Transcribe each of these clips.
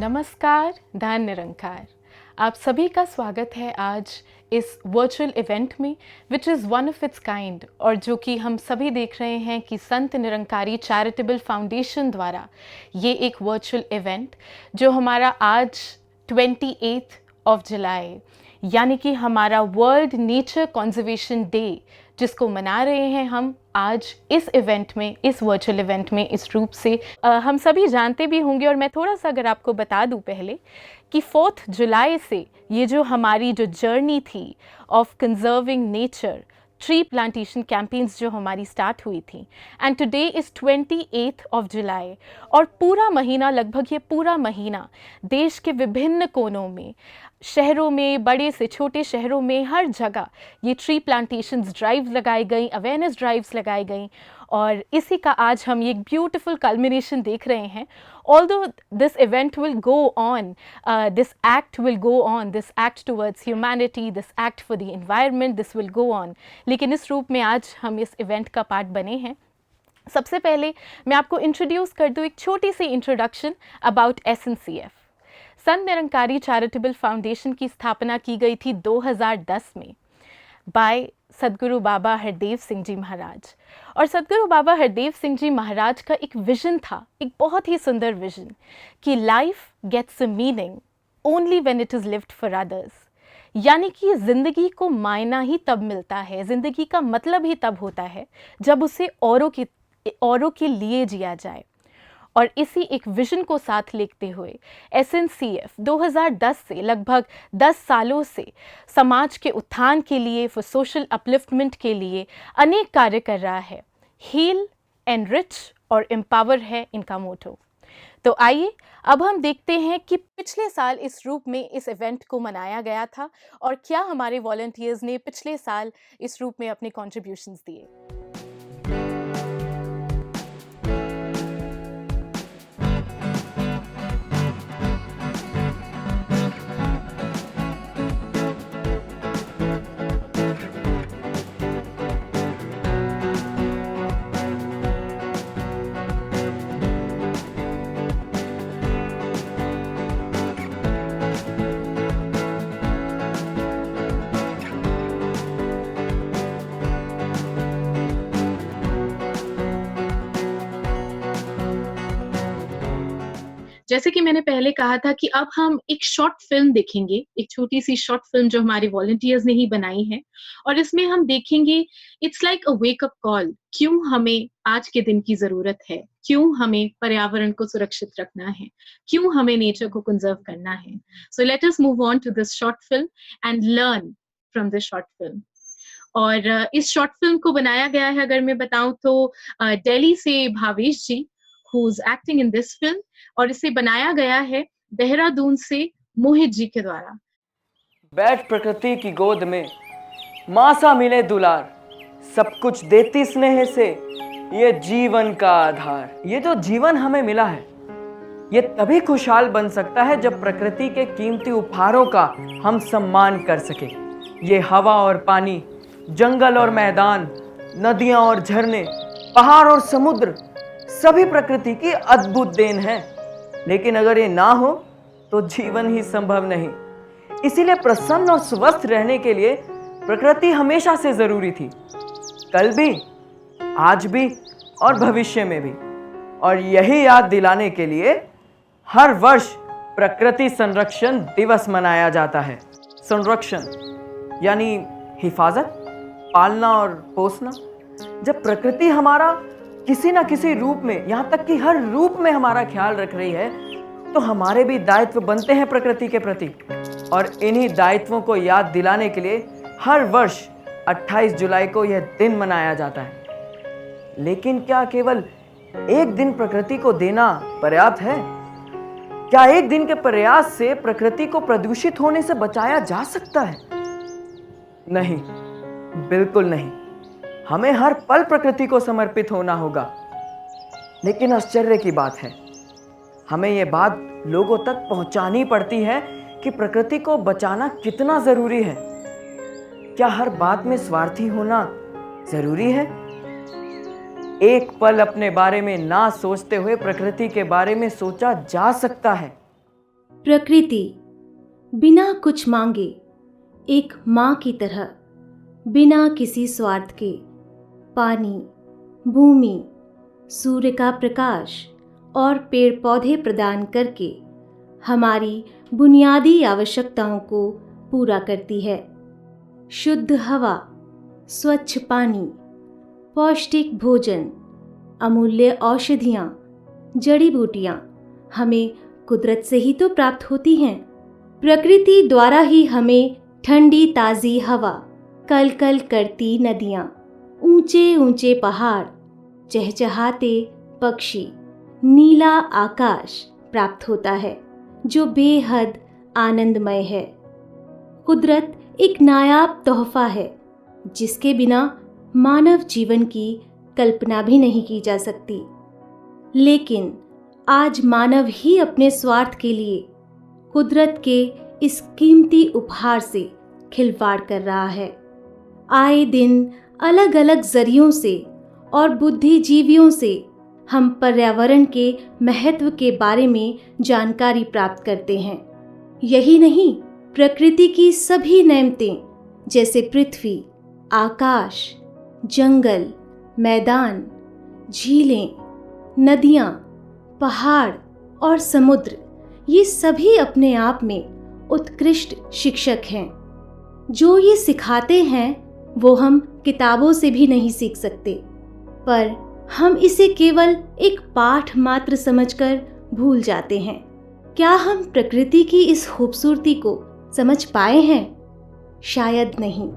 नमस्कार, धन निरंकार। आप सभी का स्वागत है आज इस वर्चुअल इवेंट में which is one of its kind, और जो कि हम सभी देख रहे हैं कि संत निरंकारी चैरिटेबल फाउंडेशन द्वारा ये एक वर्चुअल इवेंट जो हमारा आज 28 ऑफ जुलाई यानी कि हमारा वर्ल्ड नेचर कंजर्वेशन डे जिसको मना रहे हैं हम आज इस इवेंट में, इस वर्चुअल इवेंट में इस रूप से हम सभी जानते भी होंगे। और मैं थोड़ा सा अगर आपको बता दूं पहले कि 4 जुलाई से ये जो हमारी जो जर्नी थी of conserving nature, tree plantation campaigns जो हमारी स्टार्ट हुई थी, and today is 28 of July. और पूरा महीना, लगभग ये पूरा महीना देश के विभिन्न कोनों में, शहरों में, बड़े से छोटे शहरों में, हर जगह ये ट्री प्लांटेशंस ड्राइव्स लगाई गई, अवेयरनेस ड्राइव्स लगाई गई, और इसी का आज हम एक ब्यूटीफुल कल्मिनेशन देख रहे हैं। Although this event will go on, this act will go on, this act towards humanity, this act for the environment, this will go on, लेकिन इस रूप में आज हम इस इवेंट का पार्ट बने हैं। सबसे पहले मैं आपको इंट्रोड्यूस कर दूँ, एक छोटी सी introduction about SNCF। Sant Nirankari charitable foundation की स्थापना की गई थी 2010 में बाय सदगुरु बाबा हरदेव सिंह जी महाराज। और सदगुरु बाबा हरदेव सिंह जी महाराज का एक विजन था, एक बहुत ही सुंदर विजन, कि life gets a meaning only when it is lived for others. यानी कि ज़िंदगी को मायना ही तब मिलता है, ज़िंदगी का मतलब ही तब होता है जब उसे औरों के लिए जिया जाए। और इसी एक विजन को साथ लेते हुए SNCF 2010 से लगभग 10 सालों से समाज के उत्थान के लिए, फॉर सोशल अपलिफ्टमेंट के लिए अनेक कार्य कर रहा है। हील, एनरिच और एम्पावर है इनका मोटो। तो आइए अब हम देखते हैं कि पिछले साल इस रूप में इस इवेंट को मनाया गया था और क्या हमारे वॉलंटियर्स ने पिछले साल इस रूप में अपने कॉन्ट्रीब्यूशंस दिए। जैसे कि मैंने पहले कहा था कि अब हम एक शॉर्ट फिल्म देखेंगे, एक छोटी सी शॉर्ट फिल्म जो हमारे वॉलंटियर्स ने ही बनाई है, और इसमें हम देखेंगे it's like a wake up call. क्यों हमें आज के दिन की जरूरत है, क्यों हमें पर्यावरण को सुरक्षित रखना है, क्यों हमें नेचर को कंजर्व करना है। So let us move on to this short film and learn from this short film. और इस शॉर्ट फिल्म को बनाया गया है, अगर मैं बताऊं तो दिल्ली से भावेश जी who's acting in this film, और इसे बनाया गया है देहरादून से मोहित जी के द्वारा। बैठ प्रकृति की गोद में, माँ सा मिले दुलार, सब कुछ देती स्नेह से, ये जीवन का आधार। ये जो जीवन हमें मिला है, ये तभी खुशहाल बन सकता है जब प्रकृति के कीमती उपहारों का हम सम्मान कर सके। ये हवा और पानी, जंगल और मैदान, नदियाँ और झरने, पहाड़ और समुद्र, सभी प्रकृति की अद्भुत देन है। लेकिन अगर ये ना हो तो जीवन ही संभव नहीं। इसीलिए प्रसन्न और स्वस्थ रहने के लिए प्रकृति हमेशा से जरूरी थी, कल भी, आज भी और भविष्य में भी। और यही याद दिलाने के लिए हर वर्ष प्रकृति संरक्षण दिवस मनाया जाता है। संरक्षण यानी हिफाजत, पालना और पोसना। जब प्रकृति हमारा किसी ना किसी रूप में, यहाँ तक कि हर रूप में हमारा ख्याल रख रही है, तो हमारे भी दायित्व बनते हैं प्रकृति के प्रति। और इन्हीं दायित्वों को याद दिलाने के लिए हर वर्ष 28 जुलाई को यह दिन मनाया जाता है। लेकिन क्या केवल एक दिन प्रकृति को देना पर्याप्त है? क्या एक दिन के प्रयास से प्रकृति को प्रदूषित होने से बचाया जा सकता है? नहीं, बिल्कुल नहीं। हमें हर पल प्रकृति को समर्पित होना होगा। लेकिन आश्चर्य की बात है, हमें यह बात लोगों तक पहुंचानी पड़ती है कि प्रकृति को बचाना कितना जरूरी है। क्या हर बात में स्वार्थी होना जरूरी है? एक पल अपने बारे में ना सोचते हुए प्रकृति के बारे में सोचा जा सकता है। प्रकृति बिना कुछ मांगे एक माँ की तरह, बिना किसी स्वार्थ के पानी, भूमि, सूर्य का प्रकाश और पेड़ पौधे प्रदान करके हमारी बुनियादी आवश्यकताओं को पूरा करती है। शुद्ध हवा, स्वच्छ पानी, पौष्टिक भोजन, अमूल्य औषधियाँ, जड़ी बूटियाँ हमें कुदरत से ही तो प्राप्त होती हैं। प्रकृति द्वारा ही हमें ठंडी ताज़ी हवा, कल कल करती नदियाँ, ऊंचे ऊंचे पहाड़, चहचहाते पक्षी, नीला आकाश प्राप्त होता है जो बेहद आनंदमय है। कुदरत एक नायाब तोहफा है जिसके बिना मानव जीवन की कल्पना भी नहीं की जा सकती। लेकिन आज मानव ही अपने स्वार्थ के लिए कुदरत के इस कीमती उपहार से खिलवाड़ कर रहा है। आए दिन अलग अलग जरियों से और बुद्धिजीवियों से हम पर्यावरण के महत्व के बारे में जानकारी प्राप्त करते हैं। यही नहीं, प्रकृति की सभी नेमतें जैसे पृथ्वी, आकाश, जंगल, मैदान, झीलें, नदियाँ, पहाड़ और समुद्र, ये सभी अपने आप में उत्कृष्ट शिक्षक हैं। जो ये सिखाते हैं वो हम किताबों से भी नहीं सीख सकते, पर हम इसे केवल एक पाठ मात्र समझकर भूल जाते हैं। क्या हम प्रकृति की इस खूबसूरती को समझ पाए हैं? शायद नहीं।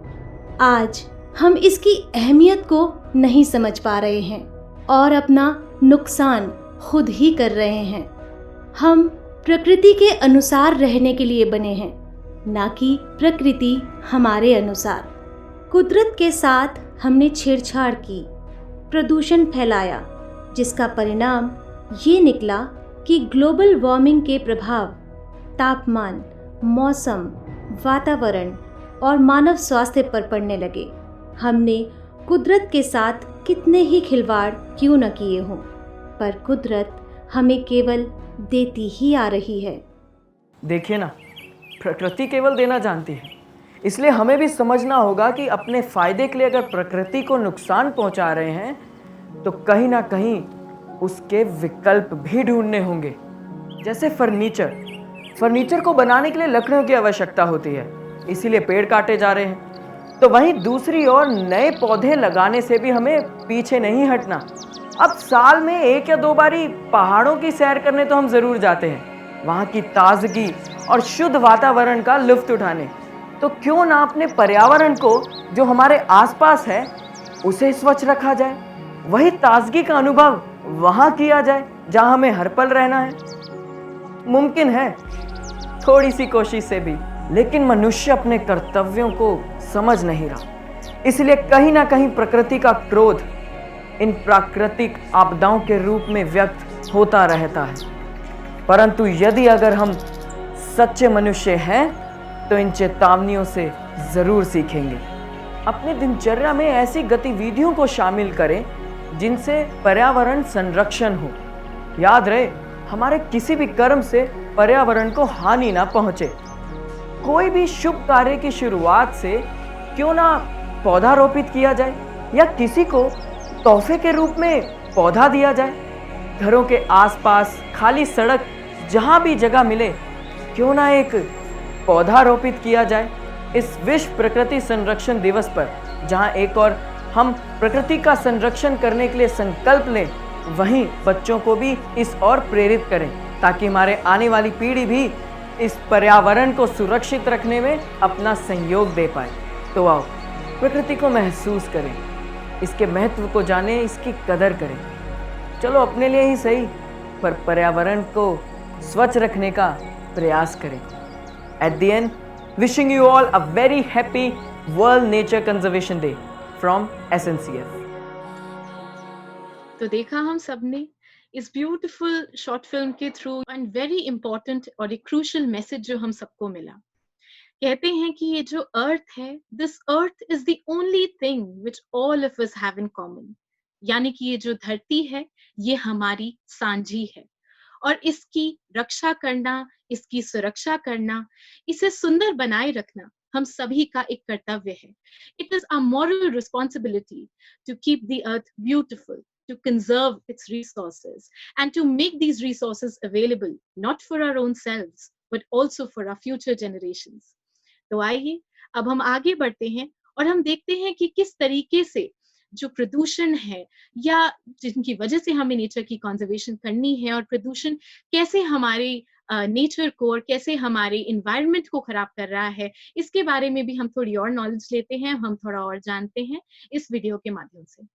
आज हम इसकी अहमियत को नहीं समझ पा रहे हैं और अपना नुकसान खुद ही कर रहे हैं। हम प्रकृति के अनुसार रहने के लिए बने हैं, ना कि प्रकृति हमारे अनुसार। कुदरत के साथ हमने छेड़छाड़ की, प्रदूषण फैलाया, जिसका परिणाम ये निकला कि ग्लोबल वार्मिंग के प्रभाव तापमान, मौसम, वातावरण और मानव स्वास्थ्य पर पड़ने लगे। हमने कुदरत के साथ कितने ही खिलवाड़ क्यों न किए हों, पर कुदरत हमें केवल देती ही आ रही है। देखिए ना, प्रकृति केवल देना जानती है, इसलिए हमें भी समझना होगा कि अपने फायदे के लिए अगर प्रकृति को नुकसान पहुंचा रहे हैं तो कहीं ना कहीं उसके विकल्प भी ढूंढने होंगे। जैसे फर्नीचर को बनाने के लिए लकड़ियों की आवश्यकता होती है, इसीलिए पेड़ काटे जा रहे हैं। तो वहीं दूसरी ओर नए पौधे लगाने से भी हमें पीछे नहीं हटना। अब साल में 1 या 2 बारी पहाड़ों की सैर करने तो हम जरूर जाते हैं, वहाँ की ताजगी और शुद्ध वातावरण का लुत्फ उठाने। तो क्यों ना अपने पर्यावरण को जो हमारे आसपास है उसे स्वच्छ रखा जाए, वही ताजगी का अनुभव वहाँ किया जाए जहाँ हमें हर पल रहना है। मुमकिन है थोड़ी सी कोशिश से भी, लेकिन मनुष्य अपने कर्तव्यों को समझ नहीं रहा। इसलिए कहीं ना कहीं प्रकृति का क्रोध इन प्राकृतिक आपदाओं के रूप में व्यक्त होता रहता है। परंतु यदि अगर हम सच्चे मनुष्य हैं तो इन चेतावनियों से जरूर सीखेंगे। अपनी दिनचर्या में ऐसी गतिविधियों को शामिल करें जिनसे पर्यावरण संरक्षण हो। याद रहे, हमारे किसी भी कर्म से पर्यावरण को हानि ना पहुंचे। कोई भी शुभ कार्य की शुरुआत से क्यों ना पौधा रोपित किया जाए या किसी को तोहफे के रूप में पौधा दिया जाए। घरों के आसपास खाली सड़क जहां भी जगह मिले क्यों ना एक पौधा रोपित किया जाए। इस विश्व प्रकृति संरक्षण दिवस पर जहां एक और हम प्रकृति का संरक्षण करने के लिए संकल्प लें, वहीं बच्चों को भी इस ओर प्रेरित करें ताकि हमारे आने वाली पीढ़ी भी इस पर्यावरण को सुरक्षित रखने में अपना सहयोग दे पाए। तो आओ प्रकृति को महसूस करें, इसके महत्व को जानें, इसकी कदर करें। चलो अपने लिए ही सही, पर पर्यावरण को स्वच्छ रखने का प्रयास करें। At the end, wishing you all a very happy World Nature Conservation Day from SNCF. तो देखा हम सबने इस ब्यूटीफुल शॉर्ट फिल्म के थ्रू एंड वेरी इंपॉर्टेंट और एक क्रूशियल मैसेज जो हम सबको मिला। कहते हैं कि ये जो अर्थ है, this earth is the only thing which all of us have in common. यानी कि ये जो धरती है ये हमारी सांझी है और इसकी रक्षा करना, इसकी सुरक्षा करना, इसे सुंदर बनाए रखना हम सभी का एक कर्तव्य है. It is our moral responsibility to keep the earth beautiful, to conserve its resources, and to make these resources available not for our own selves, but also for our future generations. तो आइए अब हम आगे बढ़ते हैं और हम देखते हैं कि किस तरीके से जो प्रदूषण है या जिनकी वजह से हमें नेचर की कंजर्वेशन करनी है, और प्रदूषण कैसे हमारे नेचर को और कैसे हमारे इन्वायरमेंट को खराब कर रहा है, इसके बारे में भी हम थोड़ी और नॉलेज लेते हैं, हम थोड़ा और जानते हैं इस वीडियो के माध्यम से.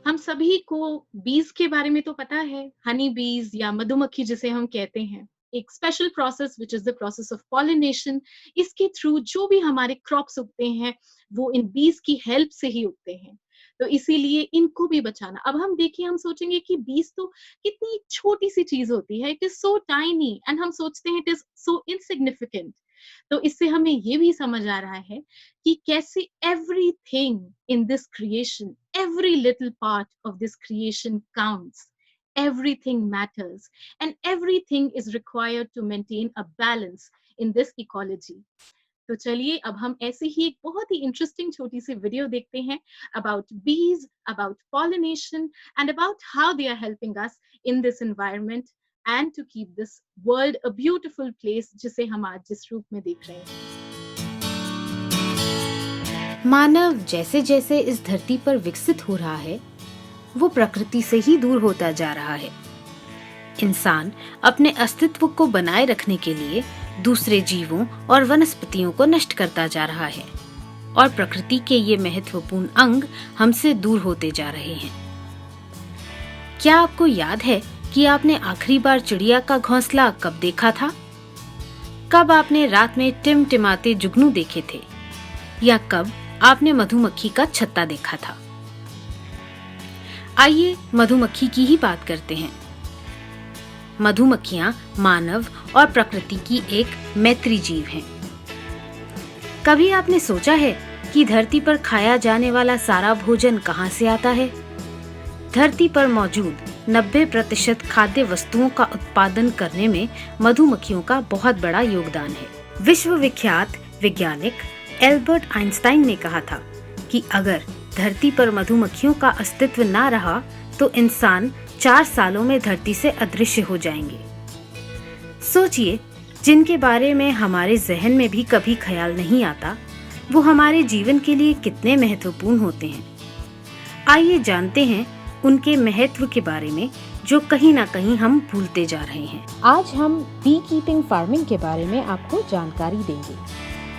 हम सभी को बीज के बारे में तो पता है, हनी बीज या मधुमक्खी जिसे हम कहते हैं, एक special process which is the process of pollination. इसके थ्रू जो भी हमारे क्रॉप्स उगते हैं वो इन बीज की हेल्प से ही उगते हैं. तो इसीलिए इनको भी बचाना. अब हम देखिए, हम सोचेंगे कि बीज तो कितनी छोटी सी चीज होती है, it is so tiny, and हम सोचते हैं इट इज सो इनसिग्निफिकेंट. तो इससे हमें ये भी समझ आ रहा है कि कैसे everything in this creation, every little part of this creation counts. Everything matters, and everything is required to maintain a balance in this ecology. तो चलिए अब हम ऐसी ही एक बहुत ही इंटरेस्टिंग छोटी सी वीडियो देखते हैं about bees, about pollination, and about how they are helping us in this environment and to keep this world a beautiful place जिसे हम आज जिस रूप में देख रहे हैं. मानव जैसे जैसे इस धरती पर विकसित हो रहा है, वो प्रकृति से ही दूर होता जा रहा है. इंसान अपने अस्तित्व को बनाए रखने के लिए दूसरे जीवों और वनस्पतियों को नष्ट करता जा रहा है, और प्रकृति के ये महत्वपूर्ण अंग हमसे दूर होते जा रहे हैं. क्या आपको याद है कि आपने आखिरी बार चिड़िया का घोंसला कब देखा था? कब आपने रात में टिमटिमाते जुगनू देखे थे, या कब आपने मधुमक्खी का छत्ता देखा था? आइए मधुमक्खी की ही बात करते हैं. मधुमक्खियां मानव और प्रकृति की एक मैत्री जीव हैं. कभी आपने सोचा है कि धरती पर खाया जाने वाला सारा भोजन कहां से आता है? धरती पर मौजूद 90% खाद्य वस्तुओं का उत्पादन करने में मधुमक्खियों का बहुत बड़ा योगदान है. विश्वविख्यात वैज्ञानिक एल्बर्ट आइंस्टाइन ने कहा था कि अगर धरती पर मधुमक्खियों का अस्तित्व ना रहा तो इंसान 4 सालों में धरती से अदृश्य हो जाएंगे. सोचिए, जिनके बारे में हमारे जहन में भी कभी ख्याल नहीं आता, वो हमारे जीवन के लिए कितने महत्वपूर्ण होते हैं. आइए जानते हैं उनके महत्व के बारे में, जो कहीं ना कहीं हम भूलते जा रहे हैं. आज हम बी कीपिंग फार्मिंग के बारे में आपको जानकारी देंगे.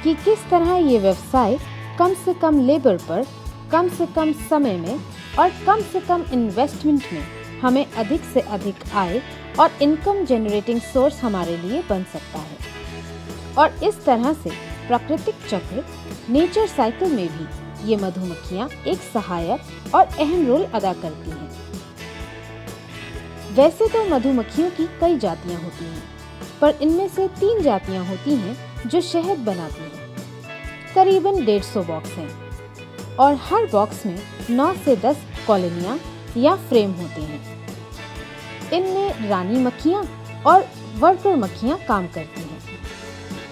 कि किस तरह ये व्यवसाय कम से कम लेबर पर, कम से कम समय में और कम से कम इन्वेस्टमेंट में हमें अधिक से अधिक आय और इनकम जनरेटिंग सोर्स हमारे लिए बन सकता है। और इस तरह से प्राकृतिक चक्र, नेचर साइकिल में भी ये मधुमक्खियाँ एक सहायक और अहम रोल अदा करती हैं। वैसे तो मधुमक्खियों की कई जातियाँ होती हैं, पर इनमें से 3 जातियाँ होती हैं जो शहद बनाती हैं। करीबन 150 बॉक्स हैं और हर बॉक्स में 9 से 10 कॉलोनियाँ या फ्रेम होते हैं। इनमें रानी मक्खियाँ और वर्कर मक्खियाँ काम करती हैं।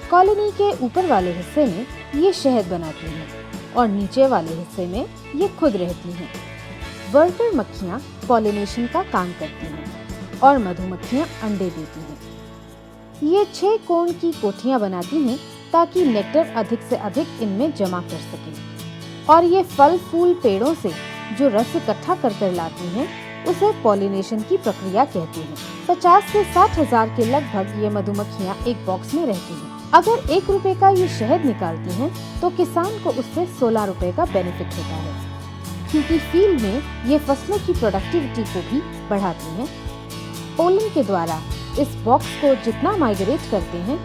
कॉलोनी के ऊपर वाले हिस्से में ये शहद बनाती हैं और नीचे वाले हिस्से में ये खुद रहती हैं। वर्कर मक्खियाँ पॉलिनेशन का काम करती हैं और मधुमक्खियाँ अंडे देती हैं। ये 6 कोण की कोठियाँ बनाती हैं ताकि नेक्टर अधिक से अधिक इनमें जमा कर सकें। और ये फल फूल पेड़ों से जो रस इकट्ठा कर लाती हैं उसे पॉलिनेशन की प्रक्रिया कहते हैं। 50 से 60 हजार के लगभग ये मधुमक्खियाँ एक बॉक्स में रहती हैं। अगर 1 रुपए का ये शहद निकालती हैं तो किसान को उससे 16 रुपए का बेनिफिट होता है, क्योंकि फील्ड में ये फसलों की प्रोडक्टिविटी को भी बढ़ाती हैं। पोलन के द्वारा इस बॉक्स को जितना माइग्रेट करते हैं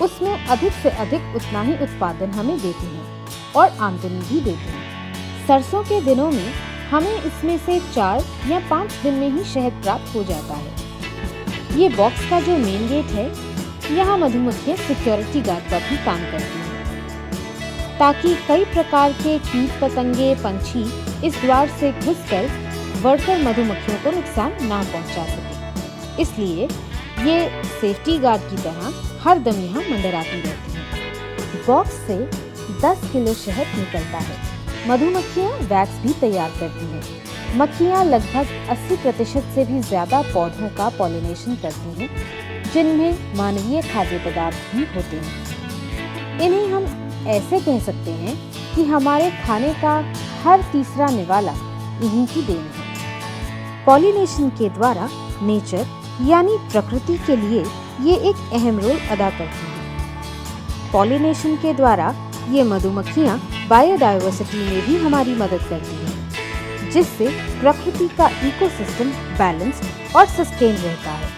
उसमें अधिक से अधिक उतना ही उत्पादन हमें देती हैं और आमदनी भी देती हैं। सरसों के दिनों में हमें इसमें से 4 या 5 दिन में ही शहद प्राप्त हो जाता है। ये बॉक्स का जो मेन गेट है, यहाँ मधुमक्खियाँ सिक्योरिटी गार्ड का भी काम करती हैं, ताकि कई प्रकार के कीट पतंगे, पंछी इस द्वार से घुसकर वर्कर मधुमक्खियों को नुकसान ना पहुँचा सके। इसलिए ये सेफ्टी गार्ड की तरह हर दम यहाँ मंडराती रहती हैं। बॉक्स से 10 किलो शहद निकलता है। मधुमक्खियाँ वैक्स भी तैयार करती हैं। मक्खियाँ लगभग 80% से भी ज्यादा पौधों का पॉलिनेशन करती हैं, जिनमें मानवीय खाद्य पदार्थ भी होते हैं। इन्हें हम ऐसे कह सकते हैं कि हमारे खाने का हर तीसरा निवाला इन्हीं की देन है। पॉलिनेशन के द्वारा नेचर यानी प्रकृति के लिए ये एक अहम रोल अदा करती हैं। पॉलिनेशन के द्वारा ये मधुमक्खियाँ बायोडायवर्सिटी में भी हमारी मदद करती हैं, जिससे प्रकृति का इकोसिस्टम बैलेंस्ड और सस्टेन रहता है।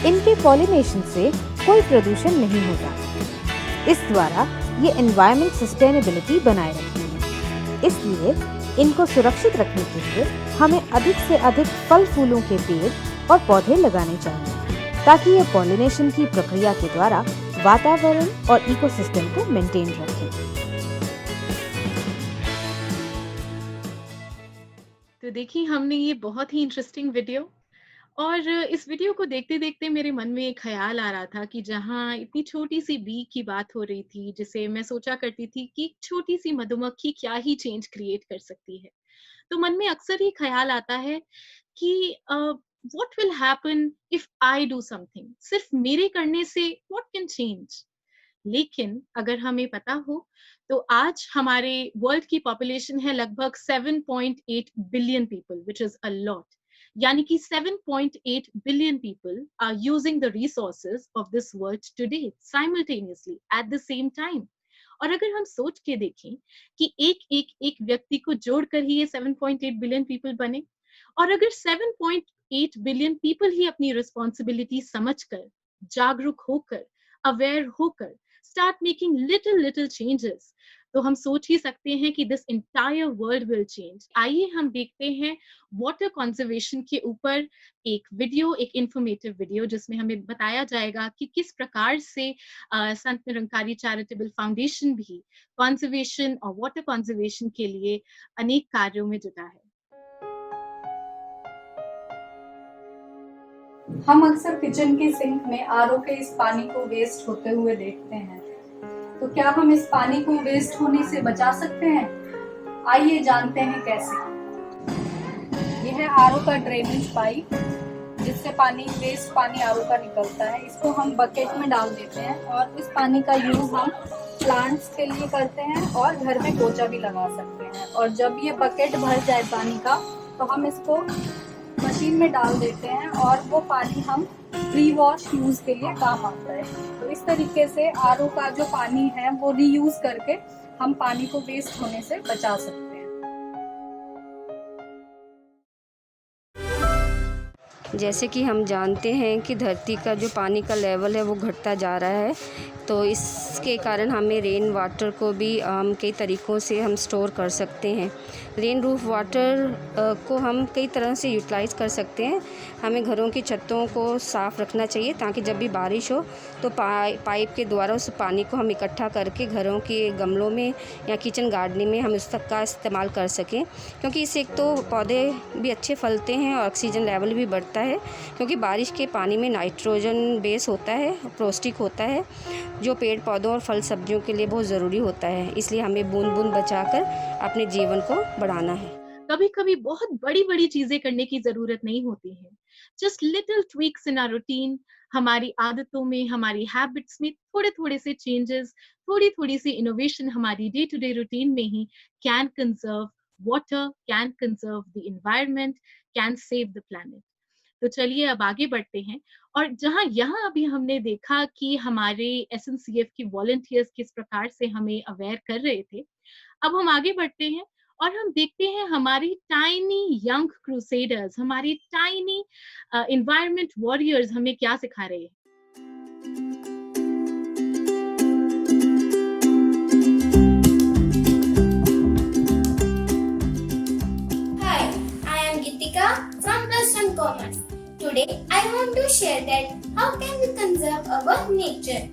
इनके पॉलिनेशन से कोई प्रदूषण नहीं होता। इस द्वारा ये एनवायरमेंट सस्टेनेबिलिटी बनाए रखती है। इसलिए इनको सुरक्षित रखने के लिए हमें अधिक से अधिक फल फूलों के पेड़ और पौधे लगाने चाहिए, ताकि ये पॉलिनेशन की प्रक्रिया के द्वारा वातावरण और इकोसिस्टम को मेंटेन रखें। तो देखिए, हमने ये बहुत ही इंटरेस्टिंग वीडियो, और इस वीडियो को देखते देखते मेरे मन में एक ख्याल आ रहा था कि जहाँ इतनी छोटी सी बी की बात हो रही थी, जिसे मैं सोचा करती थी कि छोटी सी मधुमक्खी क्या ही चेंज क्रिएट कर सकती है, तो मन में अक्सर ये ख्याल आता है कि what will happen if I do something, सिर्फ मेरे करने से व्हाट कैन चेंज। लेकिन अगर हमें पता हो तो आज हमारे वर्ल्ड की पॉपुलेशन है लगभग 7.8 billion people, which is a lot. यानी कि 7.8 billion people are using the resources of this world today simultaneously at the same time. और अगर हम सोच के देखें कि एक व्यक्ति को जोड़कर ही ये 7.8 बिलियन पीपल बने, और अगर 7.8 बिलियन पीपल ही अपनी रिस्पॉन्सिबिलिटी समझकर, जागरूक होकर, अवेयर होकर start making little changes, तो हम सोच ही सकते हैं कि this entire world will change। आइए हम देखते हैं वाटर कंजर्वेशन के ऊपर एक वीडियो, एक इंफॉर्मेटिव वीडियो, जिसमें हमें बताया जाएगा कि किस प्रकार से संत निरंकारी चैरिटेबल फाउंडेशन भी कंजर्वेशन और वाटर कंजर्वेशन के लिए अनेक कार्यों में जुटा है। हम अक्सर किचन की सिंक में आरओ के इस पानी को वेस्ट होते हुए देखते हैं, तो क्या हम इस पानी को वेस्ट होने से बचा सकते हैं? आइए जानते हैं कैसे। यह है आरओ का ड्रेनेज पाइप, जिससे वेस्ट पानी आरओ का निकलता है। इसको हम बकेट में डाल देते हैं और इस पानी का यूज हम प्लांट्स के लिए करते हैं और घर में पोछा भी लगा सकते हैं। और जब ये बकेट भर जाए पानी का, तो हम इसको मशीन में डाल देते हैं और वो पानी हम प्री वॉश यूज़ के लिए काम आता है। तो इस तरीके से आरओ का जो पानी है वो रीयूज़ करके हम पानी को वेस्ट होने से बचा सकते हैं। जैसे कि हम जानते हैं कि धरती का जो पानी का लेवल है वो घटता जा रहा है, तो इसके कारण हमें रेन वाटर को भी हम कई तरीक़ों से हम स्टोर कर सकते हैं। रेन रूफ वाटर को हम कई तरह से यूटिलाइज़ कर सकते हैं। हमें घरों की छतों को साफ़ रखना चाहिए ताकि जब भी बारिश हो तो पाइप के द्वारा उस पानी को हम इकट्ठा करके घरों के गमलों में या किचन गार्डनिंग में हम उस तक का इस्तेमाल कर सकें, क्योंकि इससे एक तो पौधे भी अच्छे फलते हैं और ऑक्सीजन लेवल भी बढ़ता है, क्योंकि बारिश के पानी में नाइट्रोजन बेस होता है, पौष्टिक होता है, जो पेड़ पौधों और फल सब्जियों के लिए बहुत ज़रूरी होता है। इसलिए हमें बूंद बूंद बचाकर अपने जीवन को बढ़ाना है। कभी कभी बहुत बड़ी बड़ी चीजें करने की जरूरत नहीं होती है। Just little tweaks in our routine, हमारी आदतों में, हमारी हैबिट्स में थोड़े थोड़े से चेंजेस, थोड़ी थोड़ी सी इनोवेशन हमारी डे टू डे रूटीन में he can conserve water, can conserve the environment, can save the planet. तो चलिए अब आगे बढ़ते हैं। और जहां यहाँ अभी हमने देखा कि हमारे एसएनसीएफ की वॉलंटियर्स किस प्रकार से हमें अवेयर कर रहे थे, अब हम आगे बढ़ते हैं और हम देखते हैं हमारी टाइनी यंग क्रूसेडर्स, हमारी टाइनी एनवायरनमेंट वॉरियर्स हमें क्या सिखा रहे हैं। Hi, I am Gitika from Plus One Commerce. Today, I want to share that how can we conserve our nature.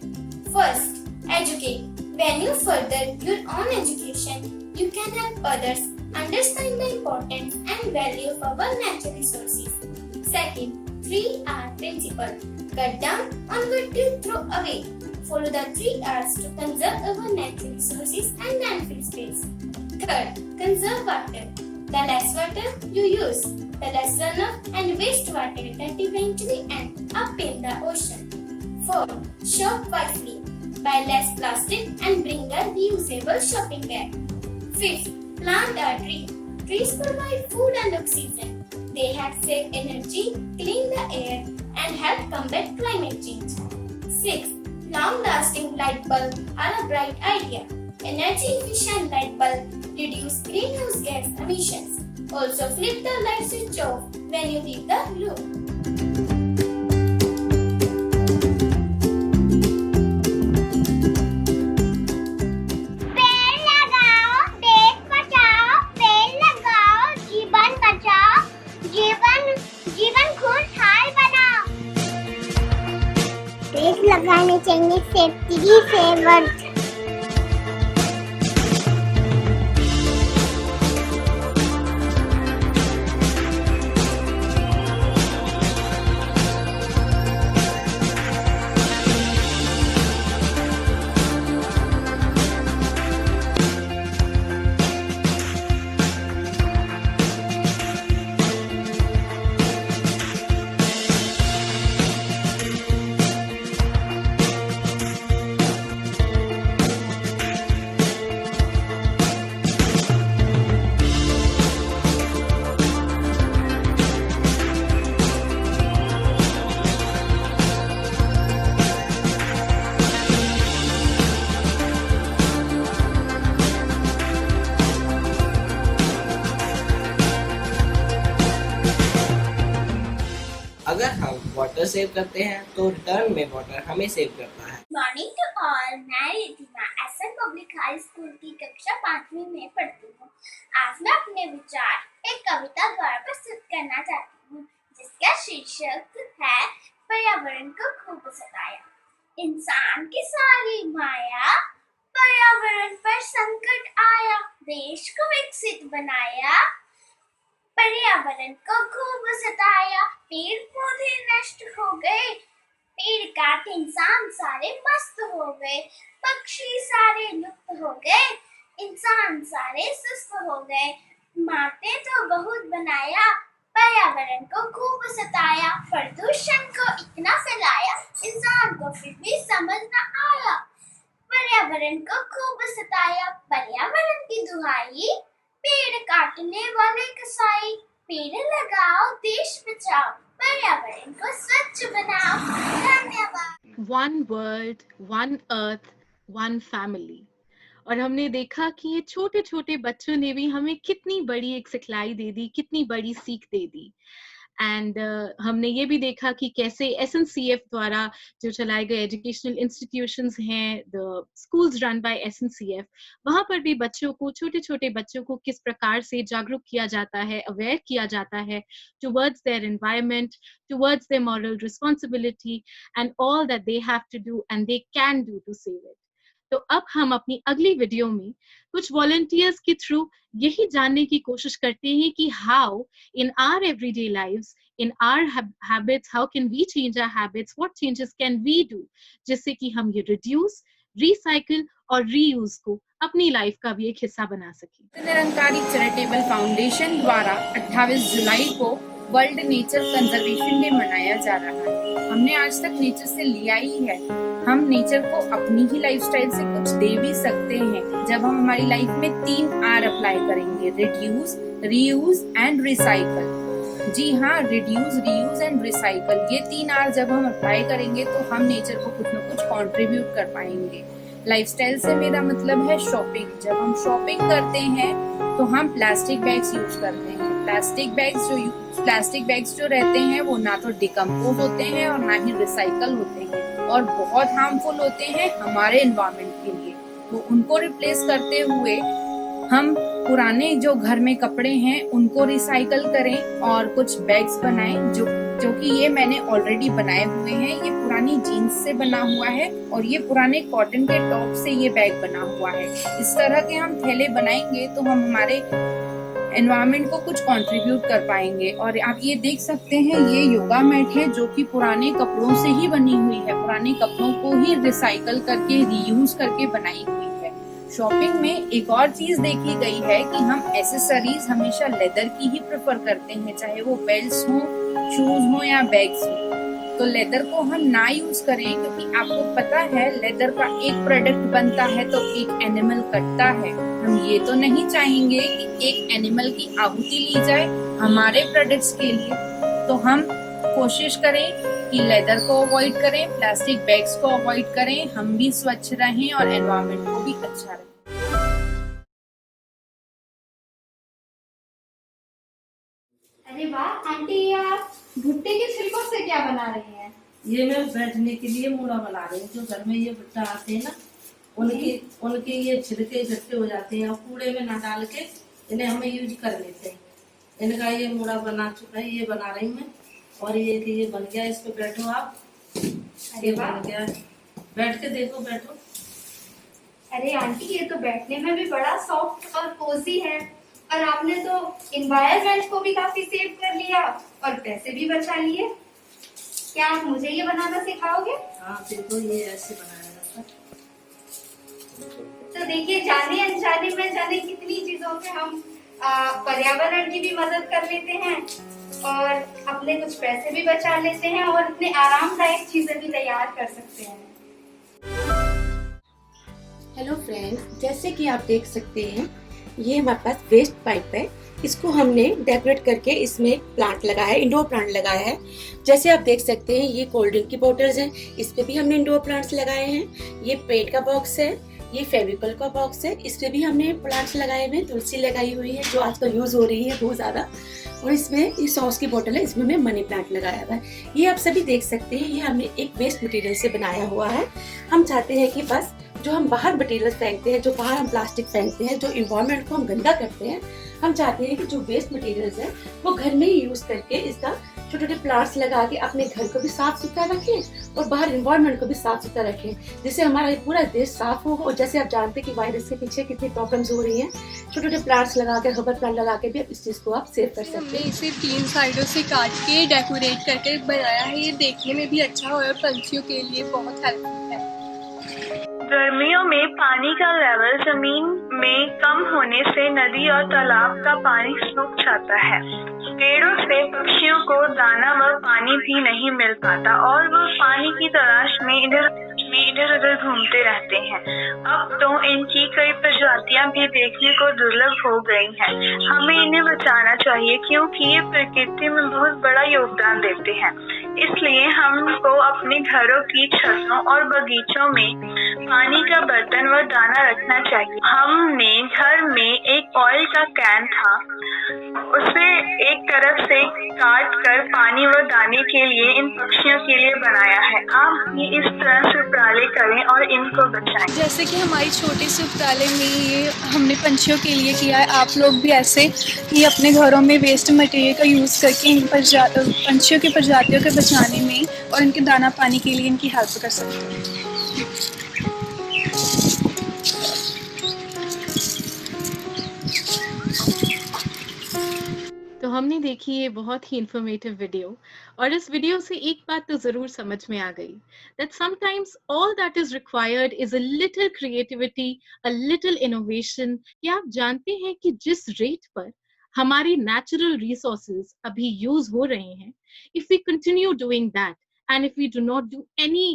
First, educate. When you further your own education, you can help others understand the importance and value of our natural resources. Second, 3R principle. Cut down on what you throw away. Follow the 3Rs to conserve our natural resources and landfill space. Third, conserve water. The less water you use, the less runoff and wastewater that eventually end up in the ocean. Fourth, shop wisely. Buy less plastic and bring a reusable shopping bag. Fifth, plant a tree. Trees provide food and oxygen. They help save energy, clean the air, and help combat climate change. Sixth, long-lasting light bulbs are a bright idea. Energy-efficient light bulbs reduce greenhouse gas emissions. Also, flip the light switch off when you leave the room. पेड़ लगाओ, देश बचाओ, पेड़ लगाओ, जीवन बचाओ, जीवन खुशहाल बनाओ। पेड़ लगाने चाहिए सेफ्टी फेवर्ड। अगर हम वाटर सेव करते हैं तो रिटर्न में वाटर हमें सेव करता है। मॉर्निंग टू ऑल, मैं Ridhima SN public high school की कक्षा 5वीं में पढ़ती हूँ। आज मैं अपने विचार एक कविता द्वारा प्रस्तुत करना चाहती हूँ, जिसका शीर्षक है पर्यावरण को खूब सताया। इंसान की सारी माया, पर्यावरण पर संकट आया, देश को विकसित बनाया, पर्यावरण को खूब सताया। पेड़ पौधे नष्ट हो गए, पेड़ काट इंसान सारे मस्त हो गए, पक्षी सारे लुप्त हो गए, इंसान सारे सुस्त हो गए। मारते तो बहुत बनाया, पर्यावरण को खूब सताया, प्रदूषण को इतना फैलाया, इंसान को फिर भी समझ न आया। पर्यावरण को खूब सताया, पर्यावरण की दुहाई, पेड़ काटने वाले कसाई, पेड़ लगाओ, देश बचाओ, पर्यावरण को स्वच्छ बनाओ। धन्यवाद। One world, one earth, one family. और हमने देखा कि ये छोटे छोटे बच्चों ने भी हमें कितनी बड़ी एक सिखलाई दे दी, कितनी बड़ी सीख दे दी। एंड हमने ये भी देखा कि कैसे SNCF द्वारा जो चलाए गए एजुकेशनल इंस्टीट्यूशंस हैं, the schools run by SNCF, वहाँ पर भी बच्चों को, छोटे छोटे बच्चों को किस प्रकार से जागरूक किया जाता है, अवेयर किया जाता है towards their environment, towards their moral responsibility and all that they have to do and they can do to save it. तो अब हम अपनी अगली वीडियो में कुछ वॉलंटियर्स के थ्रू यही जानने की कोशिश करते हैं कि how in our everyday lives, in our habits, how can we change our habits, what changes can we do, जिससे कि हम ये रिड्यूस, रिसाइकिल और रीयूज को अपनी लाइफ का भी एक हिस्सा बना सकें। निरंकारी चैरिटेबल फाउंडेशन द्वारा 28 जुलाई को वर्ल्ड नेचर कंजर्वेशन डे मनाया जा रहा है। हमने आज तक नेचर से लिया ही है, हम नेचर को अपनी ही लाइफस्टाइल से कुछ दे भी सकते हैं जब हम हमारी लाइफ में 3 R अप्लाई करेंगे, रिड्यूस, रीयूज एंड रिसाइकल। जी हाँ, रिड्यूस, रीयूज एंड रिसाइकल, ये 3 R जब हम अप्लाई करेंगे तो हम नेचर को कुछ न कुछ कंट्रीब्यूट कर पाएंगे। लाइफस्टाइल से मेरा मतलब है शॉपिंग। जब हम शॉपिंग करते हैं तो हम प्लास्टिक बैग्स यूज करते हैं। प्लास्टिक बैग्स जो रहते हैं वो ना तो डिकम्पोज होते हैं और ना ही रिसाइकल होते हैं और बहुत हार्मफुल होते हैं हमारे एनवायरनमेंट के लिए। तो उनको रिप्लेस करते हुए हम पुराने जो घर में कपड़े हैं उनको रिसाइकल करें और कुछ बैग्स बनाएं, जो कि ये मैंने ऑलरेडी बनाए हुए हैं। ये पुरानी जीन्स से बना हुआ है और ये पुराने कॉटन के टॉप से ये बैग बना हुआ है। इस तरह के हम थैले बनाएंगे तो हम हमारे एनवायरनमेंट को कुछ कंट्रीब्यूट कर पाएंगे। और आप ये देख सकते हैं, ये योगा मैट है जो कि पुराने कपड़ों से ही बनी हुई है। पुराने कपड़ों को ही रिसाइकल करके, रीयूज करके बनाई हुई है। शॉपिंग में एक और चीज देखी गई है कि हम एसेसरीज हमेशा लेदर की ही प्रेफर करते हैं, चाहे वो बेल्ट्स हो, शूज हो या बैग्स हो। तो लेदर को हम ना यूज करें, क्योंकि आपको पता है लेदर का एक प्रोडक्ट बनता है तो एक एनिमल कटता है। हम ये तो नहीं चाहेंगे कि एक एनिमल की आहुति ली जाए हमारे प्रोडक्ट्स के लिए। तो हम कोशिश करें कि लेदर को अवॉइड करें, प्लास्टिक बैग्स को अवॉइड करें, हम भी स्वच्छ रहें और एनवायरनमेंट को भी अच्छा रखें। अरे वाह आंटी, ये आप भुट्टे के छिलकों से क्या बना रही हैं? ये मैं बैठने के लिए मूड़ा बना रही हूँ। जो घर में ये भुट्टा आते हैं ना, उनके ये छिलके इकट्ठे हो जाते हैं और कूड़े में ना डाल के इन्हें हमें यूज कर लेते हैं। इनका ये मूड़ा बना चुका है, ये बना रही हूँ मैं। और ये बन गया, इस पे बैठो आप। ये बन गया, बैठ के देखो, बैठो। अरे आंटी, ये तो बैठने में भी बड़ा सॉफ्ट और कोजी है और आपने तो एनवायरनमेंट को भी काफी सेव कर लिया और पैसे भी बचा लिए। क्या आप मुझे ये बनाना सिखाओगे? हाँ देखो, ये ऐसे बनाया जाता है। तो देखिए, जाने अनजाने में जाने कितनी चीजों से हम पर्यावरण की भी मदद कर लेते हैं और अपने कुछ पैसे भी बचा लेते हैं और इतने आरामदायक चीजें भी तैयार कर सकते हैं। हेलो फ्रेंड्स, जैसे कि आप देख सकते हैं, ये हमारे पास वेस्ट पाइप है। इसको हमने डेकोरेट करके इसमें प्लांट लगाया है, इंडोर प्लांट लगाया है। जैसे आप देख सकते हैं, ये कोल्ड ड्रिंक की बोतल्स हैं, इस पे भी हमने इंडोर प्लांट्स लगाए हैं। ये पेंट का बॉक्स है, ये फेविकॉल का बॉक्स है, इस पे भी हमने प्लांट्स लगाए हुए हैं। तुलसी लगाई हुई है जो आजकल यूज हो रही है बहुत ज्यादा। और इसमें ये सॉस की बोतल है, इसमें हमने मनी प्लांट लगाया हुआ है। ये आप सभी देख सकते हैं, ये हमने एक वेस्ट मटेरियल से बनाया हुआ है। हम चाहते हैं कि बस जो हम बाहर मटेरियल फेंकते हैं, जो बाहर हम प्लास्टिक फेंकते हैं, जो इन्वायरमेंट को हम गंदा करते हैं, हम चाहते हैं कि जो वेस्ट मटेरियल्स है वो घर में ही यूज करके इसका छोटे छोटे प्लांट्स लगा के अपने घर को भी साफ सुथरा रखें और बाहर इन्वायरमेंट को भी साफ सुथरा रखें, जिससे हमारा पूरा देश साफ हो। और जैसे आप जानते हैं कि वायरस के पीछे कितनी प्रॉब्लम्स हो रही हैं, छोटे छोटे प्लांट्स लगा के, रबर प्लांट लगा के भी इस चीज को आप सेव कर सकते हैं। हमने इसे 3 साइडों से काट के डेकोरेट करके बनाया है। ये देखने में भी अच्छा और पंछियों के लिए बहुत हेल्पफुल है। गर्मियों में पानी का लेवल जमीन में कम होने से नदी और तालाब का पानी सूख जाता है। पेड़ों से पक्षियों को दाना व पानी भी नहीं मिल पाता और वो पानी की तलाश में इधर में इधर उधर घूमते रहते हैं। अब तो इनकी कई प्रजातियां भी देखने को दुर्लभ हो गई हैं। हमें इन्हें बचाना चाहिए क्योंकि ये प्रकृति में बहुत बड़ा योगदान देते हैं। इसलिए हमको अपने घरों की छतों और बगीचों में पानी का बर्तन व दाना रखना चाहिए। हमने घर में एक ऑयल का कैन था, उसे एक तरफ से काट कर पानी व दाने के लिए इन पक्षियों के लिए बनाया है। आप भी इस तरह से उपराले करें और इनको बचाएं। जैसे कि हमारी छोटे से उपराले में ये हमने पंछियों के लिए किया है, आप लोग भी ऐसे ही अपने घरों में वेस्ट मटेरियल का यूज़ करके इन पंछियों की प्रजातियों के बचाने में और इनके दाना पानी के लिए इनकी हेल्प कर सकते हैं। तो हमने देखी ये बहुत ही इंफॉर्मेटिव वीडियो, और इस वीडियो से एक बात तो जरूर समझ में आ गई, that sometimes all that is required is a little creativity, a little innovation। क्या आप जानते हैं कि जिस रेट पर हमारी नेचुरल रिसोर्सेज अभी यूज हो रहे हैं, if we continue doing that and if we do not do any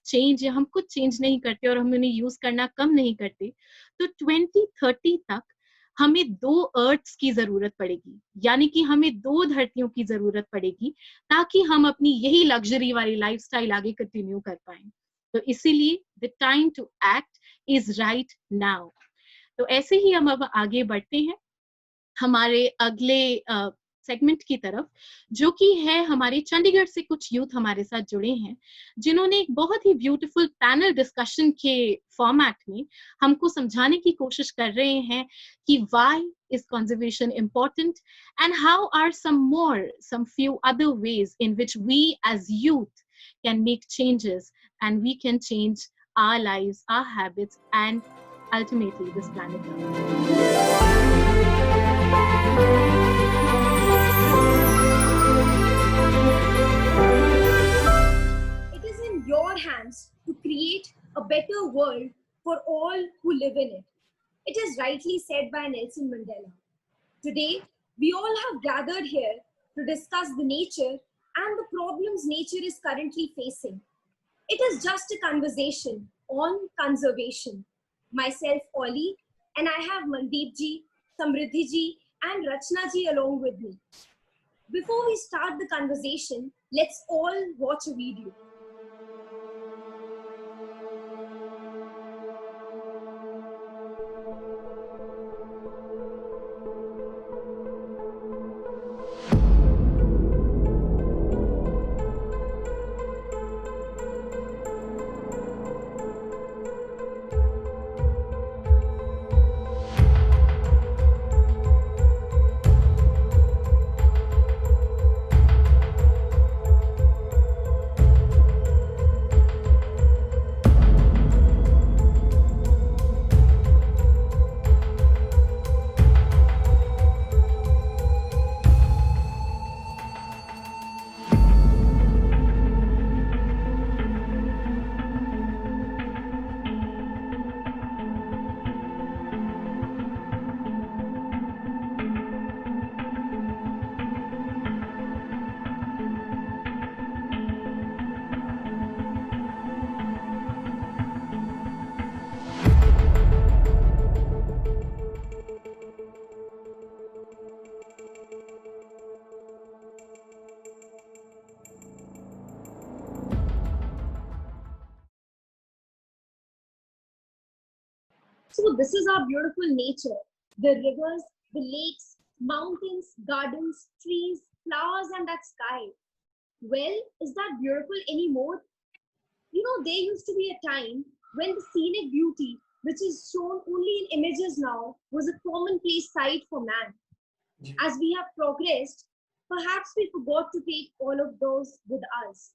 change, या हम कुछ चेंज नहीं करते और हम उन्हें यूज करना कम नहीं करते, तो 2030 तक हमें 2 अर्थ्स की जरूरत पड़ेगी, यानी कि हमें 2 धरतियों की जरूरत पड़ेगी ताकि हम अपनी यही लग्जरी वाली लाइफस्टाइल आगे कंटिन्यू कर पाएं। तो इसीलिए the time to act is right now. तो ऐसे ही हम अब आगे बढ़ते हैं हमारे अगले सेगमेंट की तरफ, जो कि है हमारे चंडीगढ़ से कुछ यूथ हमारे साथ जुड़े हैं, जिन्होंने एक बहुत ही ब्यूटीफुल पैनल डिस्कशन के फॉर्मेट में हमको समझाने की कोशिश कर रहे हैं कि why is conservation important and how are some few other ways in which we as youth can make changes and we can change our lives, our habits, and ultimately this planet Earth. It is in your hands to create a better world for all who live in it. It is rightly said by Nelson Mandela. Today, we all have gathered here to discuss the nature and the problems nature is currently facing. It is just a conversation on conservation. Myself, Ollie, and I have Mandeep ji, Samriddhi ji, and Rachna ji along with me. Before we start the conversation, let's all watch a video. So this is our beautiful nature, the rivers, the lakes, mountains, gardens, trees, flowers, and that sky. Well, is that beautiful anymore? You know, there used to be a time when the scenic beauty, which is shown only in images now, was a commonplace sight for man. As we have progressed, perhaps we forgot to take all of those with us.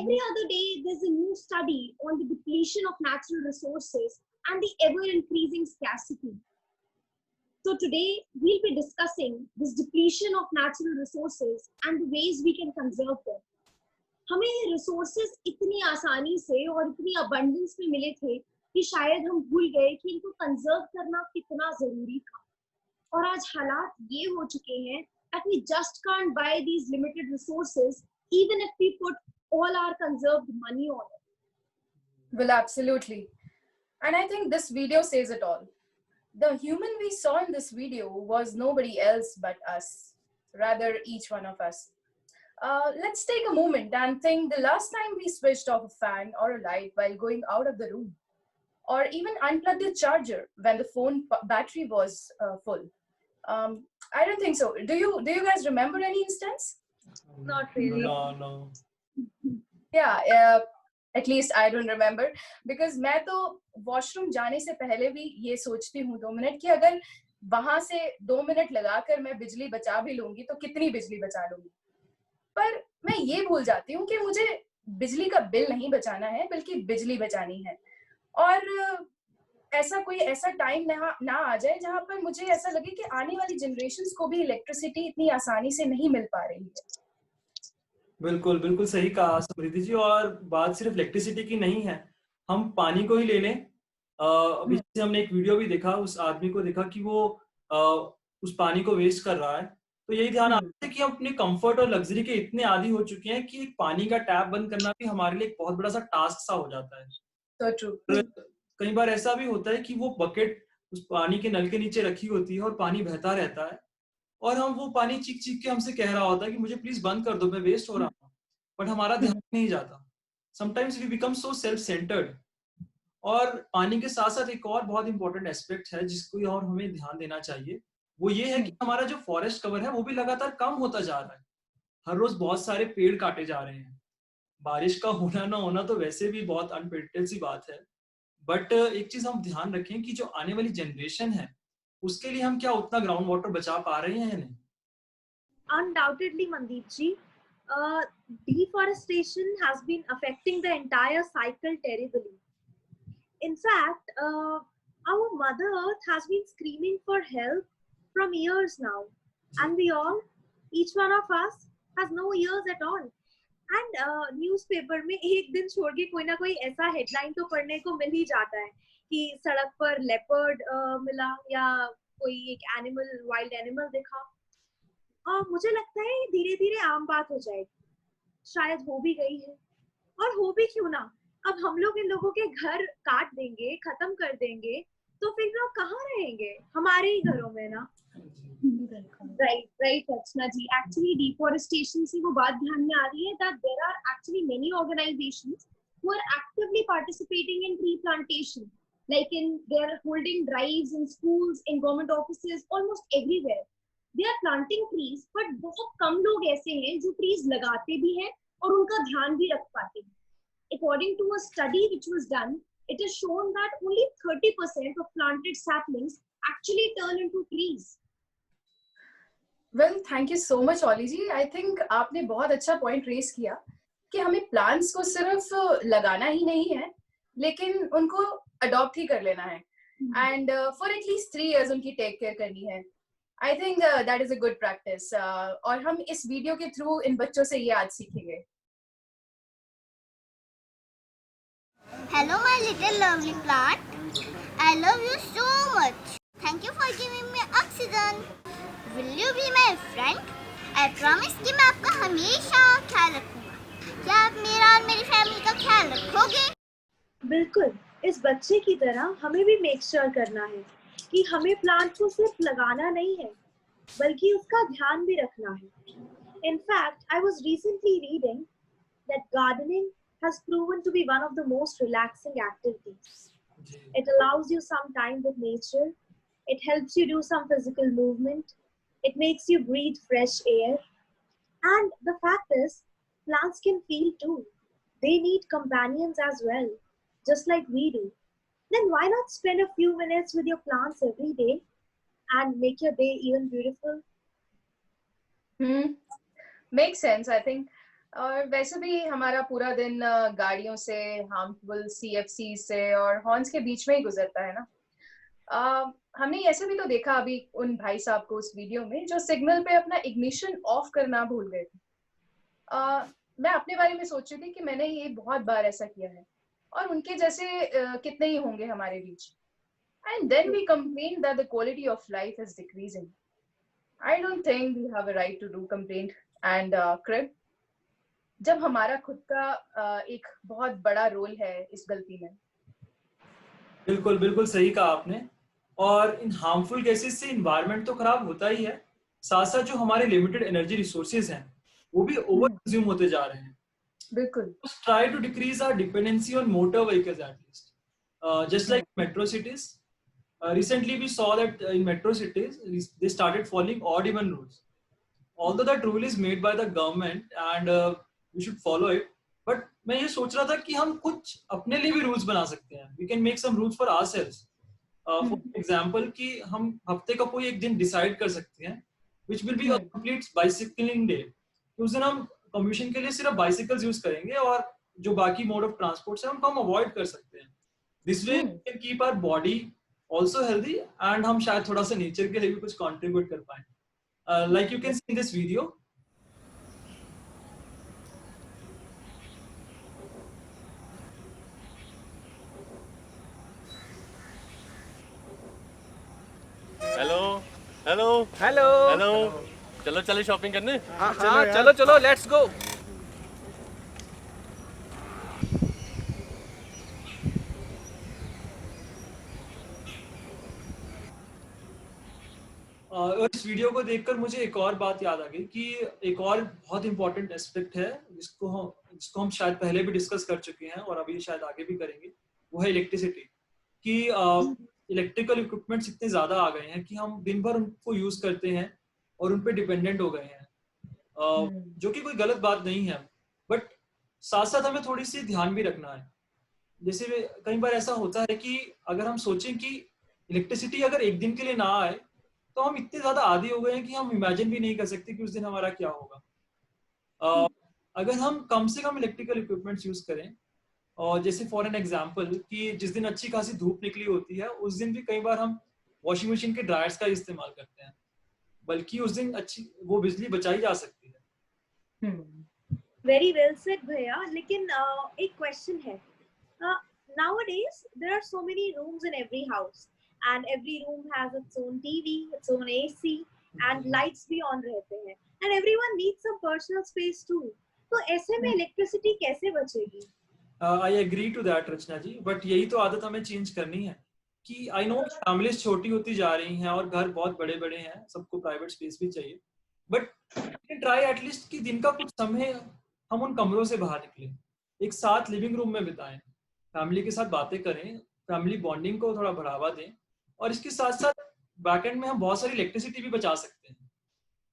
Every other day, there's a new study on the depletion of natural resources and the ever-increasing scarcity. So today, we'll be discussing this depletion of natural resources and the ways we can conserve them. हमें ये resources इतनी आसानी से और इतनी abundance में मिले थे कि शायद हम भूल गए कि इनको conserve करना कितना जरूरी था. और आज हालात ये हो चुके हैं that we just can't buy these limited resources even if we put all our conserved money on it. Well, absolutely. And I think this video says it all. The human we saw in this video was nobody else but us, rather each one of us. Let's take a moment and think the last time we switched off a fan or a light while going out of the room, or even unplugged the charger when the phone battery was full. I don't think so. Do you guys remember any instance? Not really. No. Yeah, at least I don't remember, because मैं तो washroom जाने से पहले भी ये सोचती हूँ 2 minute कि अगर वहां से 2 मिनट लगाकर मैं बिजली बचा भी लूंगी तो कितनी बिजली बचा लूंगी। पर मैं ये भूल जाती हूँ कि मुझे बिजली का बिल नहीं बचाना है, बल्कि बिजली बचानी है। और ऐसा टाइम ना आ जाए जहां पर मुझे ऐसा लगे कि आने वाली जनरेशन्स को भी इलेक्ट्रिसिटी इतनी आसानी से नहीं मिल पा रही है। बिल्कुल बिल्कुल सही कहा समृद्धि जी। और बात सिर्फ इलेक्ट्रिसिटी की नहीं है, हम पानी को ही ले लें। अभी जैसे हमने एक वीडियो भी देखा, उस आदमी को देखा कि वो उस पानी को वेस्ट कर रहा है, तो यही ध्यान आता है कि हम अपने कंफर्ट और लग्जरी के इतने आदी हो चुके हैं कि पानी का टैप बंद करना भी हमारे लिए एक बहुत बड़ा सा टास्क सा हो जाता है। So true. कई बार ऐसा भी होता है कि वो बकेट उस पानी के नल के नीचे रखी होती है और पानी बहता रहता है, और हम वो पानी चीख चीख के हमसे कह रहा होता है कि मुझे प्लीज बंद कर दो, मैं वेस्ट हो रहा हूँ, बट हमारा ध्यान नहीं जाता। Sometimes we become so self centred. और पानी के साथ साथ एक और बहुत इंपॉर्टेंट एस्पेक्ट है जिसको और हमें ध्यान देना चाहिए, वो ये है कि हमारा जो फॉरेस्ट कवर है वो भी लगातार कम होता जा रहा है। हर रोज बहुत सारे पेड़ काटे जा रहे हैं। बारिश का होना ना होना तो वैसे भी बहुत अनप्रेडिक्टेबल सी बात है, बट एक चीज हम ध्यान रखें कि जो आने वाली जनरेशन है उसके लिए हम क्या उतना ग्राउंड वाटर बचा पा रहे हैं या नहीं। Undoubtedly, Mandeep ji, deforestation has been affecting the entire cycle terribly. In fact, our Mother Earth has been screaming for help from years now, and we all, each one of us, has no ears at all. And newspaper में एक दिन छोड़ के कोई ना कोई ऐसा headline तो पढ़ने को मिल ही जाता है कि सड़क पर लेपर्ड मिला या कोई एक एनिमल, वाइल्ड एनिमल दिखा। और मुझे लगता है धीरे धीरे आम बात हो जाएगी, शायद हो भी गई है। और हो भी क्यों ना, अब हम लोग इन लोगों के घर काट देंगे, खत्म कर देंगे, तो फिर लोग कहाँ रहेंगे? हमारे ही घरों में ना। Right, Rachna ji. Actually, deforestation से वो बात ध्यान में आ रही है that there are actually many organizations who are actively participating in tree plantation. Like they are holding drives in schools, in government offices, almost everywhere. They are planting trees, but बहुत कम लोग ऐसे हैं जो trees लगाते भी हैं और उनका ध्यान भी रख पाते हैं. According to a study which was done, it is shown that only 30% of planted saplings actually turn into trees. Well, thank you so much, Ollie ji. I think आपने बहुत अच्छा point raise किया कि हमें plants को सिर्फ लगाना ही नहीं है, लेकिन उनको adopt ही कर लेना है. And for at least 3 years उनकी take care करनी है. I think that is a good practice. और हम इस वीडियो के थ्रू इन बच्चों से ये आज सीखेंगे. Hello, my little lovely plant. I love you so much. Thank you for giving me oxygen. Will you be my friend? I promise कि मैं आपका हमेशा ख्याल रखूंगा. क्या आप मेरा और मेरी फैमिली का ख्याल रखोगे? बिल्कुल. इस बच्चे की तरह हमें भी मेक श्योर करना है कि हमें प्लांट को सिर्फ लगाना नहीं है, बल्कि उसका ध्यान भी रखना है. In fact, I was recently reading that gardening has proven to be one of the most relaxing activities. It allows you some time with nature. It helps you do some physical movement. It makes you breathe fresh air. And the fact is, plants can feel too. They need companions as well, just like we do. Then why not spend a few minutes with your plants every day and make your day even beautiful? Makes sense, I think. और वैसे भी हमारा पूरा दिन गाड़ियों से, harmful CFC से और हॉर्न्स के बीच में ही गुजरता है ना. हमने ऐसे भी तो देखा अभी उन भाई साहब को उस वीडियो में जो सिग्नल पे अपना इग्निशन ऑफ करना भूल गए थे. मैं अपने बारे में सोच रही थी कि मैंने ये बहुत बार ऐसा किया है और उनके जैसे कितने ही होंगे हमारे बीच. And then we complain that the quality of life is decreasing. I don't think we have a right to do complaint and crib. जब हमारा खुद का एक बहुत बड़ा रोल है इस गलती में? बिल्कुल बिल्कुल सही कहा आपने। और इन हार्मफुल गैसेस से इन्वायरमेंट तो खराब होता ही है, साथ साथ जो हमारे लिमिटेड एनर्जी रिसोर्सेज हैं वो भी ओवर कंज्यूम होते जा रहे हैं। बिल्कुल। Try to decrease our dependency on motor vehicles at least. Just like metro cities, recently we saw that in metro cities they started following odd even rules. Although that rule is made by the government and we should follow it, but मैं ये सोच रहा था कि हम कुछ अपने लिए भी रूल्स बना सकते हैं. We can make some rules for ourselves. For example कि हम हफ्ते का कोई एक दिन डिसाइड कर सकते हैं which will be a complete bicycling day. उस दिन हम कम्यूशन के लिए सिर्फ बाइसिकल्स यूज करेंगे और जो बाकी मोड ऑफ ट्रांसपोर्ट है उनको हम अवॉइड कर सकते हैं. This way we can keep our body also healthy and हम शायद थोड़ा सा नेचर के लिए भी कुछ कंट्रीब्यूट कर पाएं. Like you can see in this video. Hello hello hello hello, चलो चलो शॉपिंग करने. हाँ चलो चलो लेट्स गो. और इस वीडियो को देखकर मुझे एक और बात याद आ गई कि एक और बहुत इंपॉर्टेंट एस्पेक्ट है जिसको हम शायद पहले भी डिस्कस कर चुके हैं और अभी शायद आगे भी करेंगे. वो है इलेक्ट्रिसिटी. कि इलेक्ट्रिकल इक्विपमेंट्स इतने ज्यादा आ गए हैं कि हम दिन भर उनको यूज करते हैं और उन पे डिपेंडेंट हो गए हैं, जो कि कोई गलत बात नहीं है, बट साथ साथ हमें थोड़ी सी ध्यान भी रखना है. जैसे कई बार ऐसा होता है कि अगर हम सोचें कि इलेक्ट्रिसिटी अगर एक दिन के लिए ना आए तो हम इतने ज्यादा आदी हो गए हैं कि हम इमेजिन भी नहीं कर सकते कि उस दिन हमारा क्या होगा. अगर हम कम से कम इलेक्ट्रिकल इक्विपमेंट्स यूज करें, और जैसे फॉर एन एग्जांपल कि जिस दिन अच्छी खासी धूप निकली होती है उस दिन भी कई बार हम वॉशिंग मशीन के ड्रायर्स का इस्तेमाल करते हैं, बल्कि उस दिन अच्छी वो बिजली बचाई जा सकती है. वेरी वेल सेड भैया. लेकिन एक क्वेश्चन है. nowadays there are so many rooms in every house and every room has its own TV, its own AC and lights भी on रहते हैं and everyone needs some personal space too. तो ऐसे में इलेक्ट्रिसिटी कैसे बचेगी? I agree to that Rachna ji, but यही तो आदत हमें चेंज करनी है. कि आई नो फैमिलीज छोटी होती जा रही हैं और घर बहुत बड़े बड़े हैं, सबको प्राइवेट स्पेस भी चाहिए, बट ट्राई एटलीस्ट कि दिन का कुछ समय हम उन कमरों से बाहर निकलें, एक साथ लिविंग रूम में बिताएं, फैमिली के साथ बातें करें, फैमिली बॉन्डिंग को थोड़ा बढ़ावा दें. और इसके साथ साथ बैकएंड में हम बहुत सारी इलेक्ट्रिसिटी भी बचा सकते हैं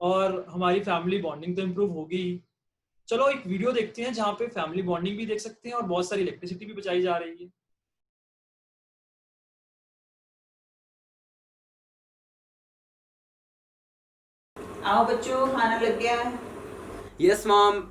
और हमारी फैमिली बॉन्डिंग तो इम्प्रूव होगी. चलो एक वीडियो देखते हैं जहाँ पे फैमिली बॉन्डिंग भी देख सकते हैं और बहुत सारी इलेक्ट्रिसिटी भी बचाई जा रही है. आओ बच्चों, खाना लग गया है. Yes mom.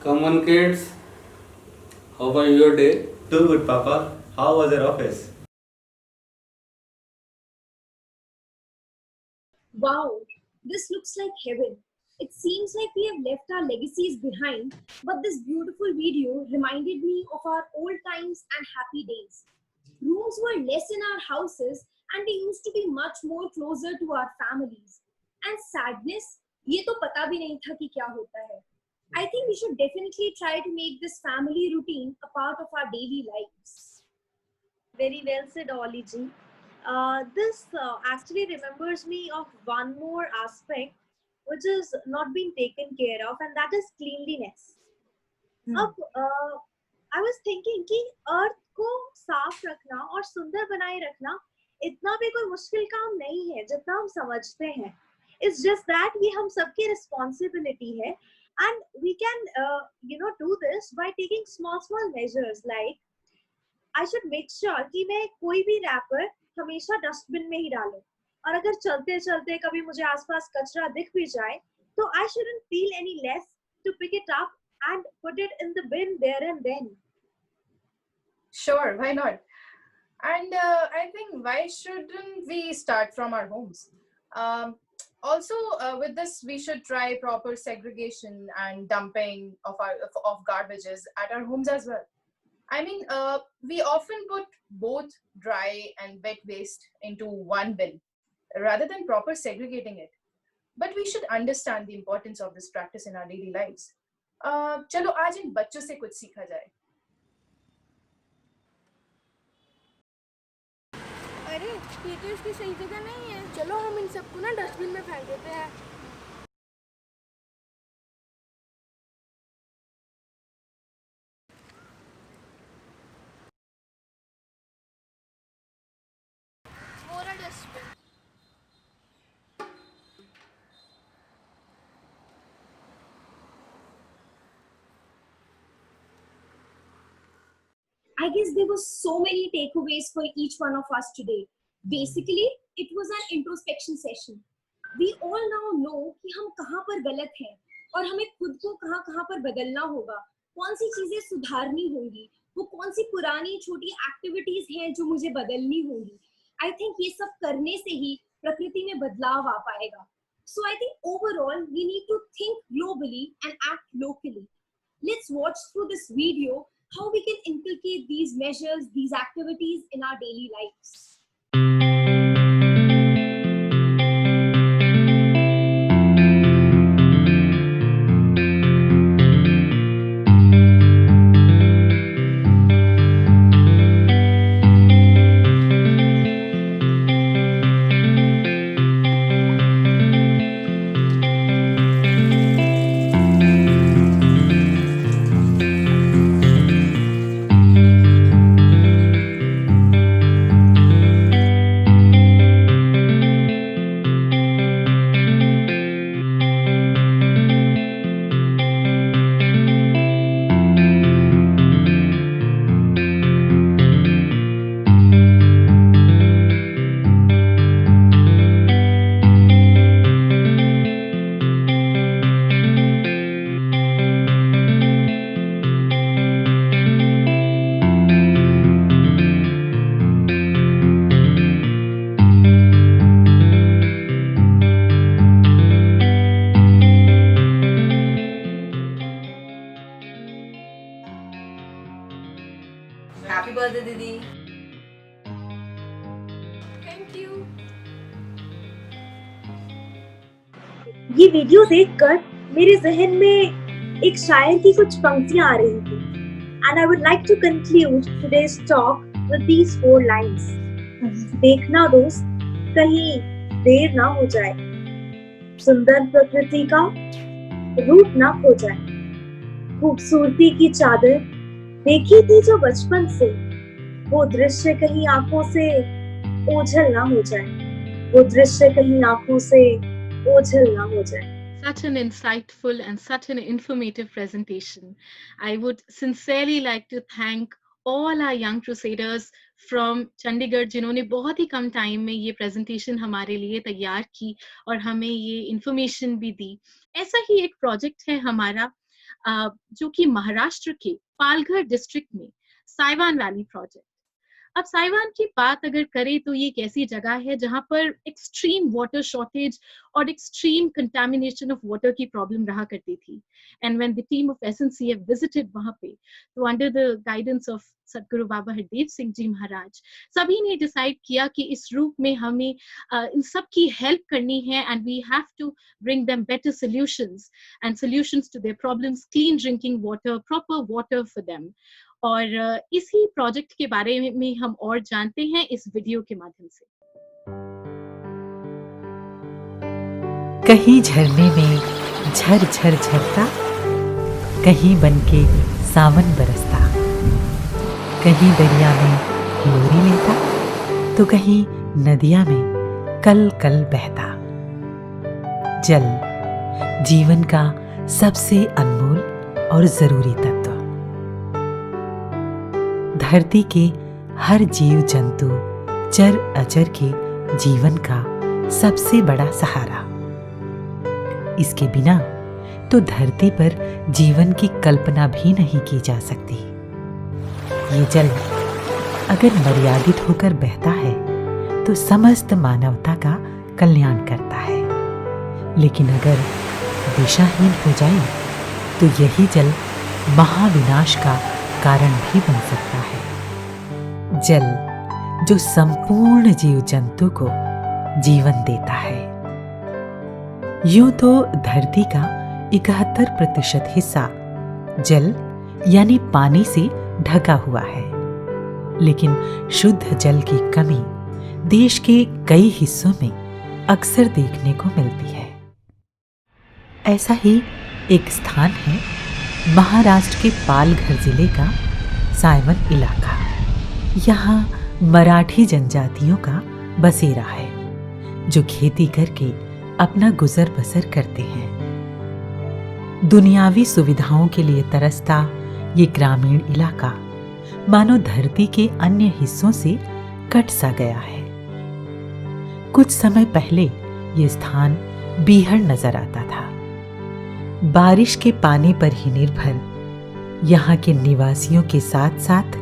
Come on, kids. How was your day? Too good, Papa. How was your office? Wow, this looks like heaven. It seems like we have left our legacies behind, but this beautiful video reminded me of our old times and happy days. Rooms were less in our houses and we used to be much more closer to our families. And sadness, ये तो पता भी नहीं था कि क्या होता है. I think we should definitely try to make this family routine a part of our daily lives. Very well said, Ollie ji. This actually remembers me of one more aspect which is not being taken care of, and that is cleanliness. अब I was thinking कि अर्थ को साफ रखना और सुंदर बनाए रखना इतना भी कोई मुश्किल काम नहीं है जितना हम समझते हैं. It's just that ये हम सबकी responsibility है. And we can, do this by taking small measures. Like, I should make sure कि मैं कोई भी रैपर हमेशा डस्टबिन में ही डालूं. और अगर चलते चलते कभी मुझे आसपास कचरा दिख भी जाए, तो I shouldn't feel any less to pick it up and put it in the bin there and then. Sure, why not? And I think why shouldn't we start from our homes? Also, with this, we should try proper segregation and dumping of garbages at our homes as well. I mean, we often put both dry and wet waste into one bin rather than proper segregating it. But we should understand the importance of this practice in our daily lives. चलो आज इन बच्चों से कुछ सीखा जाए. अरे ये तो इसकी सही जगह नहीं है, चलो हम इन सबको ना डस्टबिन में फेंक देते हैं. वो रहा dustbin. I guess there were so many takeaways for each one of us today. Basically, it was an introspection session. We all now know कि हम कहाँ पर गलत हैं और हमें खुद को कहाँ पर बदलना होगा, कौन सी चीजें सुधारनी होंगी, वो कौन सी पुरानी छोटी एक्टिविटीज हैं जो मुझे बदलनी होंगी. I think ये सब करने से ही प्रकृति में बदलाव आ पाएगा. So I think overall we need to think globally and act locally. Let's watch through this video how we can inculcate these measures, these activities in our daily lives. Happy birthday दीदी. Thank you. ये video देखकर मेरे जहन में एक शायर की कुछ पंक्तियां आ रही थी. And I would like to conclude today's talk with these 4 lines. देखना दोस्त, कहीं देर ना हो जाए, सुंदर प्रकृति का रूप ना खो जाए, खूबसूरती की चादर देखी थी जो बचपन से, वो दृश्य कहीं आंखों से ओझल ना हो जाए, वो दृश्य कहीं आंखों से ओझल ना हो जाए. Such an insightful and such an informative presentation. I would sincerely like to thank all our young crusaders from Chandigarh जिन्होंने बहुत ही कम टाइम में ये presentation हमारे लिए तैयार की और हमें ये information भी दी. ऐसा ही एक project है हमारा जो कि महाराष्ट्र के पालघर डिस्ट्रिक्ट में साइवान वैली प्रोजेक्ट. अब साइवान की बात अगर करें तो ये एक ऐसी जगह है जहां पर एक्सट्रीम वाटर शॉर्टेज और एक्सट्रीम कंटामिनेशन ऑफ वाटर की प्रॉब्लम रहा करती थी. And when the team of SNCF visited वहां पे, तो अंडर द गाइडेंस ऑफ सदगुरु बाबा हरदेव सिंह जी महाराज, सभी ने डिसाइड किया कि इस रूप में हमें इन सब की हेल्प करनी है and we have to bring them better solutions and solutions to their problems, clean drinking water, proper water for them. और इसी प्रोजेक्ट के बारे में हम और जानते हैं इस वीडियो के माध्यम से. कहीं झरने में झर झर झरता, कहीं बनके सावन बरसता, कहीं दरिया में लोरी लेता, तो कहीं नदिया में कल कल बहता. जल जीवन का सबसे अनमोल और जरूरी तत्व. धरती के हर जीव जंतु चर अचर के जीवन का सबसे बड़ा सहारा. इसके बिना तो धरती पर जीवन की कल्पना भी नहीं की जा सकती. ये जल अगर मर्यादित होकर बहता है तो समस्त मानवता का कल्याण करता है. लेकिन अगर दिशाहीन हो जाए तो यही जल महाविनाश का कारण भी बन सकता है। जल जो संपूर्ण जीव जंतु को जीवन देता है। यूं तो धरती का 71% हिस्सा जल यानी पानी से ढका हुआ है, लेकिन शुद्ध जल की कमी देश के कई हिस्सों में अक्सर देखने को मिलती है। ऐसा ही एक स्थान है महाराष्ट्र के पालघर जिले का सायवन इलाका। यहाँ मराठी जनजातियों का बसेरा है, जो खेती करके अपना गुजर बसर करते हैं। दुनियावी सुविधाओं के लिए तरसता ये ग्रामीण इलाका मानो धरती के अन्य हिस्सों से कट सा गया है। कुछ समय पहले ये स्थान बीहड़ नजर आता था। बारिश के पानी पर ही निर्भर यहाँ के निवासियों के साथ साथ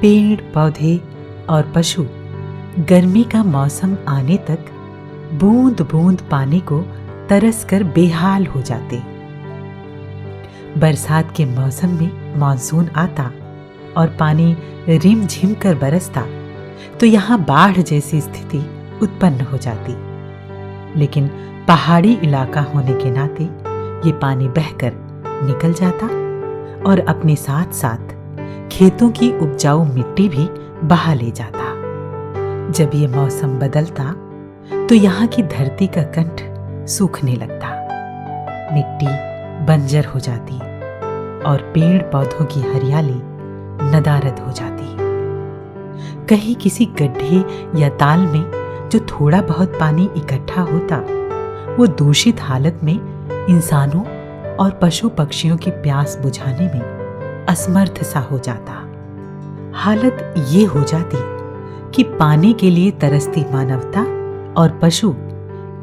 पेड़ पौधे और पशु गर्मी का मौसम आने तक बूंद बूंद पानी को तरस कर बेहाल हो जाते। बरसात के मौसम में मानसून आता और पानी रिमझिम कर बरसता तो यहाँ बाढ़ जैसी स्थिति उत्पन्न हो जाती। लेकिन पहाड़ी इलाका होने के नाते ये पानी बहकर निकल जाता और अपने साथ साथ खेतों की उपजाऊ मिट्टी भी बहा ले जाता। जब ये मौसम बदलता तो यहाँ की धरती का कंठ सूखने लगता, मिट्टी बंजर हो जाती और पेड़ पौधों की हरियाली नदारद हो जाती। कहीं किसी गड्ढे या ताल में जो थोड़ा बहुत पानी इकट्ठा होता, वो दूषित हालत में इंसानों और पशु पक्षियों की प्यास बुझाने में असमर्थ सा हो जाता। हालत ये हो जाती कि पानी के लिए तरसती मानवता और पशु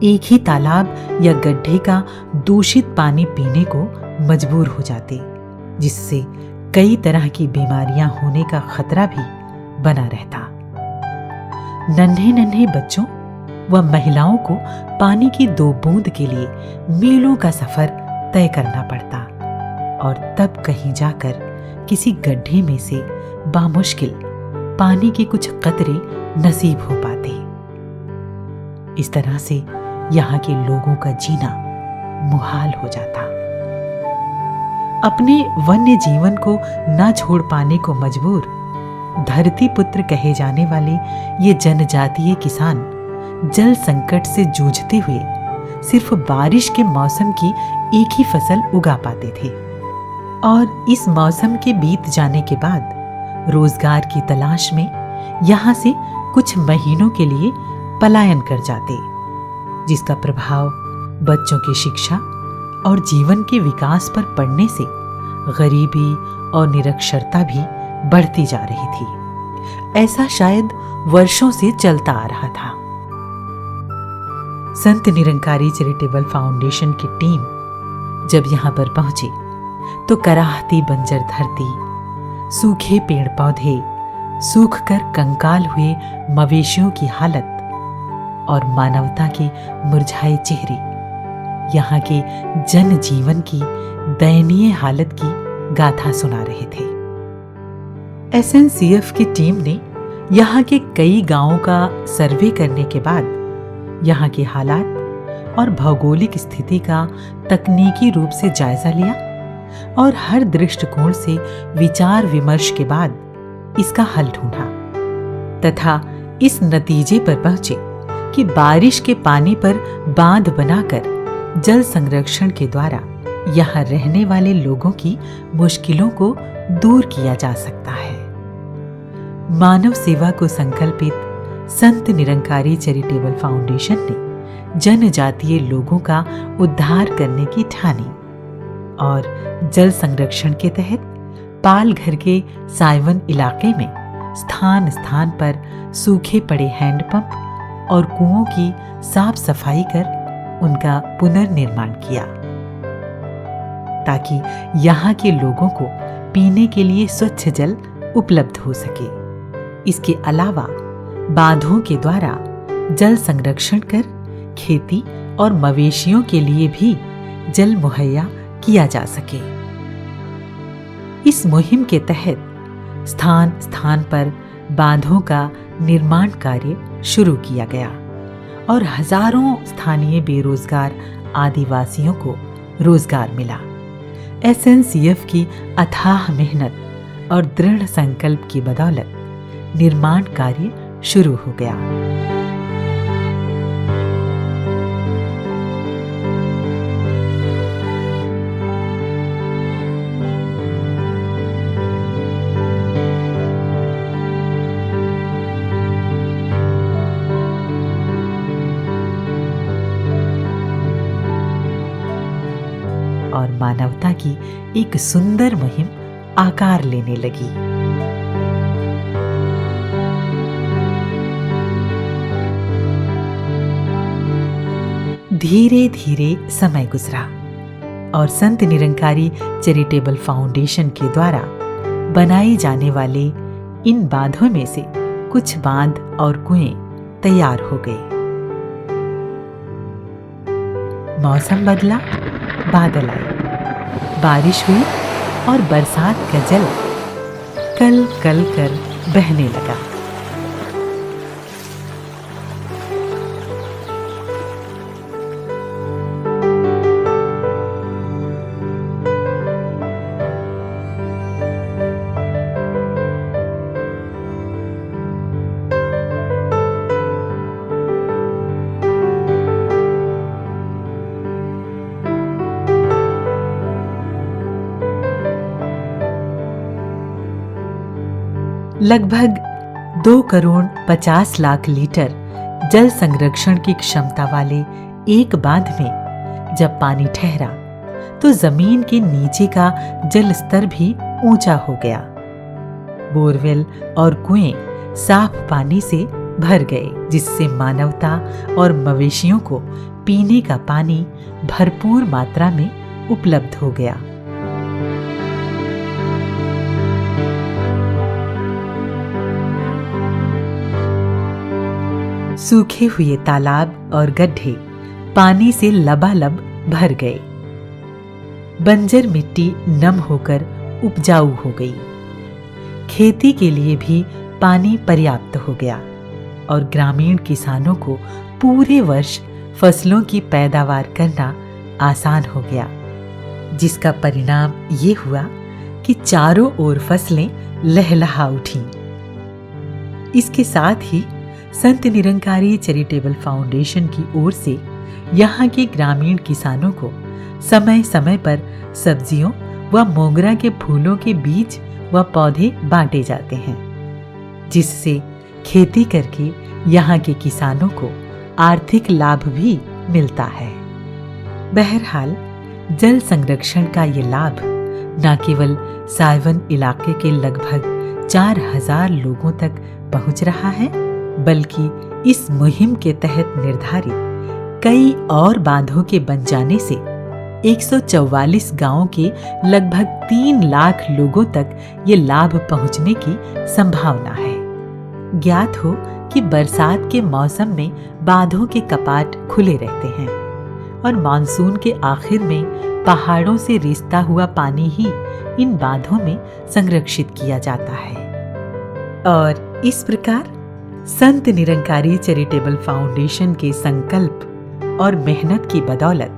एक ही तालाब या गड्ढे का दूषित पानी पीने को मजबूर हो जाते, जिससे कई तरह की बीमारियां होने का खतरा भी बना रहता। नन्हे नन्हे बच्चों व महिलाओं को पानी की 2 बूंद के लिए मीलों का सफर तय करना पड़ता और तब कहीं जाकर किसी गड्ढे में से बामुश्किल पानी के कुछ कतरे नसीब हो पाते। इस तरह से यहाँ के लोगों का जीना मुहाल हो जाता। अपने वन्य जीवन को न छोड़ पाने को मजबूर धरती पुत्र कहे जाने वाले ये जनजातीय किसान जल संकट से जूझते हुए सिर्फ बारिश के मौसम की एक ही फसल उगा पाते थे और इस मौसम के बीत जाने के बाद रोजगार की तलाश में यहाँ से कुछ महीनों के लिए पलायन कर जाते, जिसका प्रभाव बच्चों की शिक्षा और जीवन के विकास पर पड़ने से गरीबी और निरक्षरता भी बढ़ती जा रही थी। ऐसा शायद वर्षों से चलता आ रहा था। संत निरंकारी चैरिटेबल फाउंडेशन की टीम जब यहाँ पर पहुंची तो कराहती बंजर धरती, सूखे पेड़ पौधे, सूख कर कंकाल हुए मवेशियों की हालत और मानवता के मुरझाए चेहरे यहाँ के जनजीवन की दयनीय हालत की गाथा सुना रहे थे। SNCF की टीम ने यहाँ के कई गांवों का सर्वे करने के बाद यहाँ के हालात और भौगोलिक स्थिति का तकनीकी रूप से जायजा लिया और हर दृष्टिकोण से विचार विमर्श के बाद इसका हल ढूंढा तथा इस नतीजे पर पहुंचे कि बारिश के पानी पर बांध बनाकर जल संरक्षण के द्वारा यहाँ रहने वाले लोगों की मुश्किलों को दूर किया जा सकता है। मानव सेवा को संकल्पित संत निरंकारी चैरिटेबल फाउंडेशन ने जनजातीय लोगों का उद्धार करने की ठानी और जल संरक्षण के तहत पालघर के सायवन इलाके में स्थान स्थान पर सूखे पड़े हैंडपंप और कुओं की साफ सफाई कर उनका पुनर्निर्माण किया ताकि यहाँ के लोगों को पीने के लिए स्वच्छ जल उपलब्ध हो सके। इसके अलावा बांधों के द्वारा जल संरक्षण कर खेती और मवेशियों के लिए भी जल मुहैया किया जा सके। इस मुहिम के तहत स्थान स्थान पर बांधों का निर्माण कार्य शुरू किया गया और हजारों स्थानीय बेरोजगार आदिवासियों को रोजगार मिला। SNCF की अथाह मेहनत और दृढ़ संकल्प की बदौलत निर्माण कार्य शुरू हो गया। और मानवता की एक सुंदर मुहिम आकार लेने लगी। धीरे धीरे समय गुजरा और संत निरंकारी चैरिटेबल फाउंडेशन के द्वारा बनाए जाने वाले इन बांधों में से कुछ बांध और कुएं तैयार हो गए। मौसम बदला, बादल आए, बारिश हुई और बरसात का जल कल कल कर बहने लगा। लगभग 2,50,00,000 लीटर जल संरक्षण की क्षमता वाले एक बांध में जब पानी ठहरा तो जमीन के नीचे का जल स्तर भी ऊंचा हो गया। बोरवेल और कुएं साफ पानी से भर गए, जिससे मानवता और मवेशियों को पीने का पानी भरपूर मात्रा में उपलब्ध हो गया। सूखे हुए तालाब और गड्ढे पानी से लबालब भर गए। बंजर मिट्टी नम होकर उपजाऊ हो गई। खेती के लिए भी पानी पर्याप्त हो गया और ग्रामीण किसानों को पूरे वर्ष फसलों की पैदावार करना आसान हो गया, जिसका परिणाम ये हुआ कि चारों ओर फसलें लहलहा उठीं। इसके साथ ही संत निरंकारी चैरिटेबल फाउंडेशन की ओर से यहाँ के ग्रामीण किसानों को समय समय पर सब्जियों व मोगरा के फूलों के बीज व पौधे बांटे जाते हैं, जिससे खेती करके यहाँ के किसानों को आर्थिक लाभ भी मिलता है। बहरहाल जल संरक्षण का ये लाभ न केवल साइवन इलाके के लगभग 4,000 लोगों तक पहुंच रहा है, बल्कि इस मुहिम के तहत निर्धारित कई और बांधों के बन जाने से 144 गांवों के लगभग 3 लाख लोगों तक ये लाभ पहुंचने की संभावना है। ज्ञात हो कि बरसात के मौसम में बांधों के कपाट खुले रहते हैं और मानसून के आखिर में पहाड़ों से रिसता हुआ पानी ही इन बांधों में संरक्षित किया जाता है। और इस प्रकार संत निरंकारी चैरिटेबल फाउंडेशन के संकल्प और मेहनत की बदौलत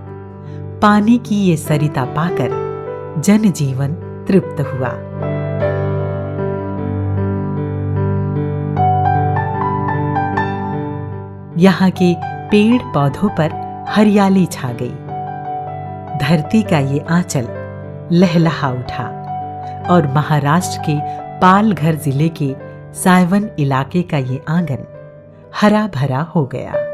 पानी की ये सरिता पाकर जनजीवन तृप्त हुआ। यहाँ के पेड़ पौधों पर हरियाली छा गई। धरती का ये आंचल लहलहा उठा और महाराष्ट्र के पालघर जिले के साइवन इलाके का ये आंगन हरा भरा हो गया।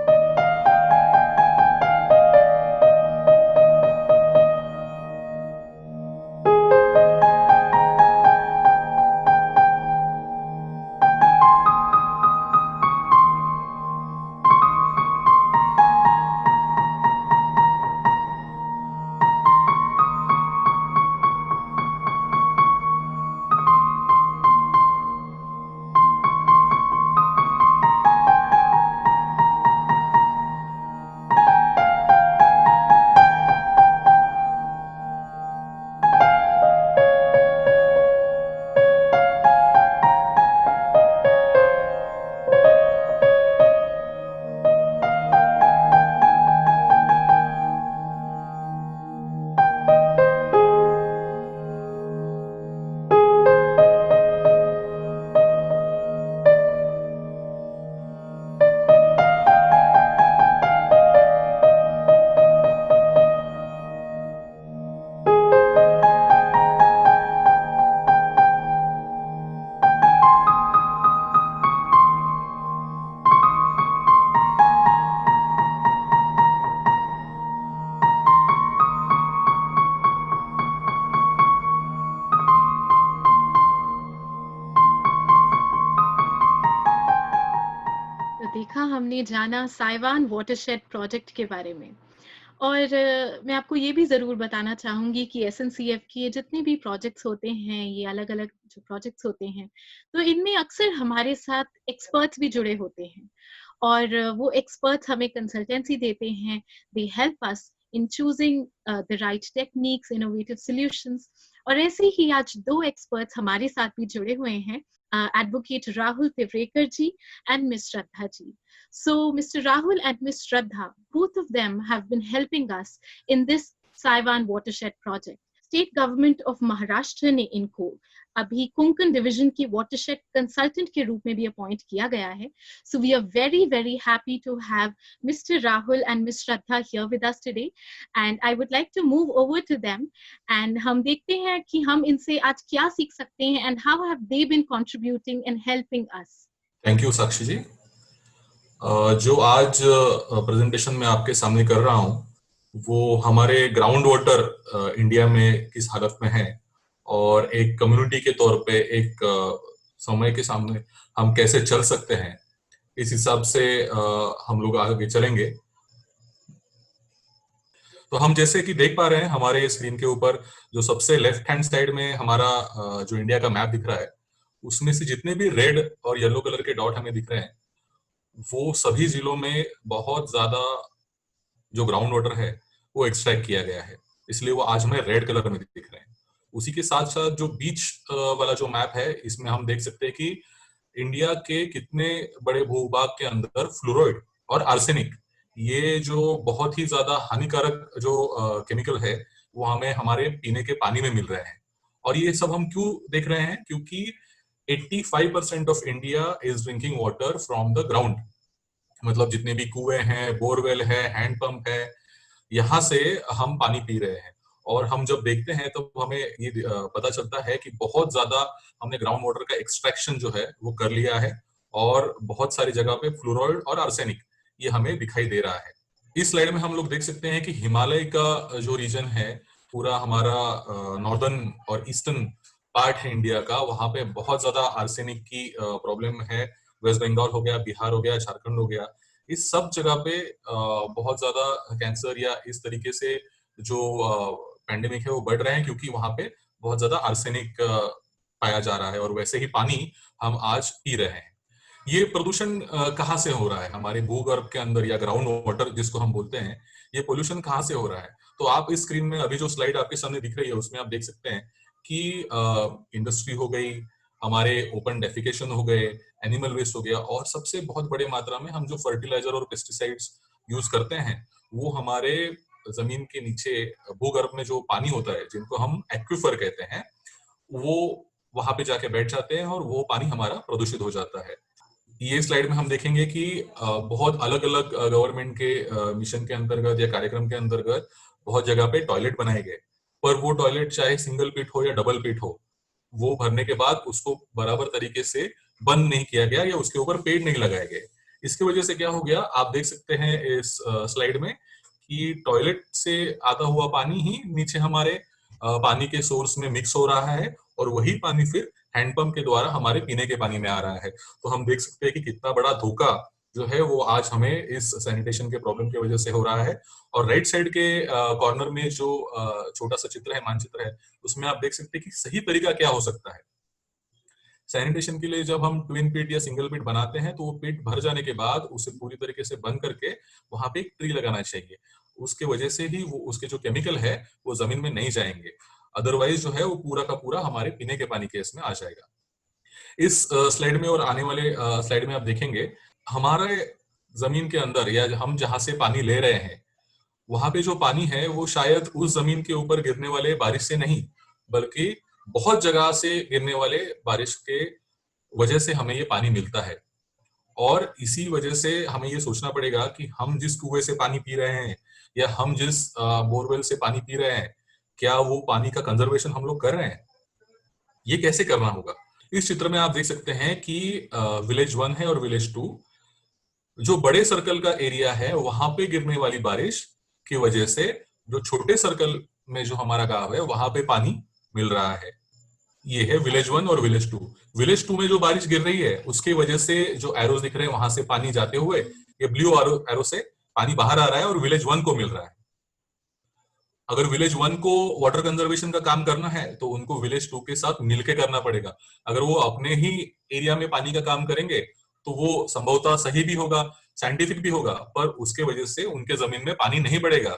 हमने जाना साइवान वाटरशेड प्रोजेक्ट के बारे में। और मैं आपको ये भी ज़रूर बताना चाहूँगी कि एसएनसीएफ के ये जितने भी प्रोजेक्ट्स होते हैं, ये अलग-अलग जो प्रोजेक्ट्स होते हैं, तो इनमें अक्सर हमारे साथ एक्सपर्ट्स भी जुड़े होते हैं और वो एक्सपर्ट्स हमें कंसल्टेंसी देते हैं। They help us in choosing the right techniques, innovative solutions. और ऐसे ही आज 2 एक्सपर्ट्स हमारे साथ भी जुड़े हुए हैं, advocate Rahul Tivrekar ji and Ms. Shraddha ji. So Mr. Rahul and Ms. Shraddha, both of them have been helping us in this Saiwan watershed project. State government of Maharashtra ने इनको अभी कोंकण डिवीजन की watershed consultant के रूप में भी अपॉइंट किया गया है. So we are very very happy to have Mr. Rahul and Ms. Shraddha here with us today, and I would like to move over to them and हम देखते हैं कि हम इनसे आज क्या सीख सकते हैं and how have they been contributing and helping us. Thank you Sakshi ji. जो आज प्रेजेंटेशन में आपके सामने कर रहा हूँ वो हमारे ग्राउंड वाटर इंडिया में किस हालत में है और एक कम्युनिटी के तौर पे एक समय के सामने हम कैसे चल सकते हैं, इस हिसाब से हम लोग आगे चलेंगे। तो हम जैसे कि देख पा रहे हैं हमारे स्क्रीन के ऊपर जो सबसे लेफ्ट हैंड साइड में हमारा जो इंडिया का मैप दिख रहा है, उसमें से जितने भी रेड और येलो कलर के डॉट हमें दिख रहे हैं वो सभी जिलों में बहुत ज्यादा जो ग्राउंड वाटर है वो एक्सट्रैक्ट किया गया है, इसलिए वो आज हमें रेड कलर में दिख रहे हैं। उसी के साथ साथ जो बीच वाला जो मैप है, इसमें हम देख सकते हैं कि इंडिया के कितने बड़े भूभाग के अंदर फ्लोराइड और आर्सेनिक, ये जो बहुत ही ज्यादा हानिकारक जो केमिकल है वो हमें हमारे पीने के पानी में मिल रहे हैं। और ये सब हम क्यों देख रहे हैं? क्योंकि 85% of India is drinking water from the ground, मतलब जितने भी कुएं हैं, बोरवेल है, हैंडपंप है, यहाँ से हम पानी पी रहे हैं। और हम जब देखते हैं तो हमें ये पता चलता है कि बहुत ज्यादा हमने ग्राउंड वाटर का एक्सट्रैक्शन जो है वो कर लिया है और बहुत सारी जगह पे फ्लोराइड और आर्सेनिक ये हमें दिखाई दे रहा है। इस स्लाइड में हम लोग देख सकते हैं कि हिमालय का जो रीजन है, पूरा हमारा नॉर्दर्न और ईस्टर्न पार्ट है इंडिया का, वहां पे बहुत ज्यादा आर्सेनिक की प्रॉब्लम है। वेस्ट बंगाल हो गया, बिहार हो गया, झारखंड हो गया, इस सब जगह पे बहुत ज्यादा कैंसर या इस तरीके से जो पैंडेमिक है वो बढ़ रहे हैं, क्योंकि वहां पे बहुत ज्यादा आर्सेनिक पाया जा रहा है और वैसे ही पानी हम आज पी रहे हैं। ये प्रदूषण कहाँ से हो रहा है? हमारे भूगर्भ के अंदर या ग्राउंड वाटर जिसको हम बोलते हैं, ये पोल्यूशन कहाँ से हो रहा है? तो आप इस स्क्रीन में अभी जो स्लाइड आपके सामने दिख रही है उसमें आप देख सकते हैं कि इंडस्ट्री हो गई, हमारे ओपन डेफिकेशन हो गए, एनिमल वेस्ट हो गया, और सबसे बहुत बड़े मात्रा में हम जो फर्टिलाइजर और पेस्टिसाइड्स यूज करते हैं वो हमारे जमीन के नीचे भूगर्भ में जो पानी होता है, जिनको हम एक्विफर कहते हैं, वो वहां पे जाके बैठ जाते हैं और वो पानी हमारा प्रदूषित हो जाता है। ये स्लाइड में हम देखेंगे कि बहुत अलग अलग गवर्नमेंट के मिशन के अंतर्गत या कार्यक्रम के अंतर्गत बहुत जगह पे टॉयलेट बनाए गए, पर वो टॉयलेट चाहे सिंगल पिट हो या डबल पिट हो, वो भरने के बाद उसको बराबर तरीके से बंद नहीं किया गया या उसके ऊपर पेड़ नहीं लगाए गए। इसकी वजह से क्या हो गया, आप देख सकते हैं इस स्लाइड में कि टॉयलेट से आता हुआ पानी ही नीचे हमारे पानी के सोर्स में मिक्स हो रहा है और वही पानी फिर हैंडपंप के द्वारा हमारे पीने के पानी में आ रहा है। तो हम देख सकते हैं कि कितना बड़ा धोखा जो है वो आज हमें इस सैनिटेशन के प्रॉब्लम की वजह से हो रहा है। और राइट साइड के कॉर्नर में जो छोटा सा चित्र है, मानचित्र है, उसमें आप देख सकते हैं कि सही तरीका क्या हो सकता है। सैनिटेशन के लिए जब हम ट्विन पिट या सिंगल पिट बनाते हैं तो वो पिट भर जाने के बाद उसे पूरी तरीके से बंद करके वहां पे एक ट्री लगाना चाहिए। उसके वजह से ही वो उसके जो केमिकल है वो जमीन में नहीं जाएंगे, अदरवाइज जो है वो पूरा का पूरा हमारे पीने के पानी के इसमें आ जाएगा। इस स्लाइड में और आने वाले स्लाइड में आप देखेंगे हमारे जमीन के अंदर या हम जहां से पानी ले रहे हैं वहां पे जो पानी है वो शायद उस जमीन के ऊपर गिरने वाले बारिश से नहीं, बल्कि बहुत जगह से गिरने वाले बारिश के वजह से हमें ये पानी मिलता है। और इसी वजह से हमें ये सोचना पड़ेगा कि हम जिस कुएं से पानी पी रहे हैं या हम जिस बोरवेल से पानी पी रहे हैं, क्या वो पानी का कंजर्वेशन हम लोग कर रहे हैं? ये कैसे करना होगा? इस चित्र में आप देख सकते हैं कि विलेज 1 है और विलेज 2, जो बड़े सर्कल का एरिया है वहां पे गिरने वाली बारिश की वजह से जो छोटे सर्कल में जो हमारा गांव है वहां पे पानी मिल रहा है। ये है विलेज 1 और विलेज 2। विलेज 2 में जो बारिश गिर रही है उसकी वजह से जो एरोज दिख रहे हैं वहां से पानी जाते हुए ये ब्लू एरो से पानी बाहर आ रहा है और विलेज 1 को मिल रहा है। अगर विलेज 1 को वाटर कंजर्वेशन का काम करना है तो उनको विलेज 2 के साथ मिलके करना पड़ेगा। अगर वो अपने ही एरिया में पानी का काम करेंगे तो वो संभवतः सही भी होगा, साइंटिफिक भी होगा, पर उसके वजह से उनके जमीन में पानी नहीं बढ़ेगा।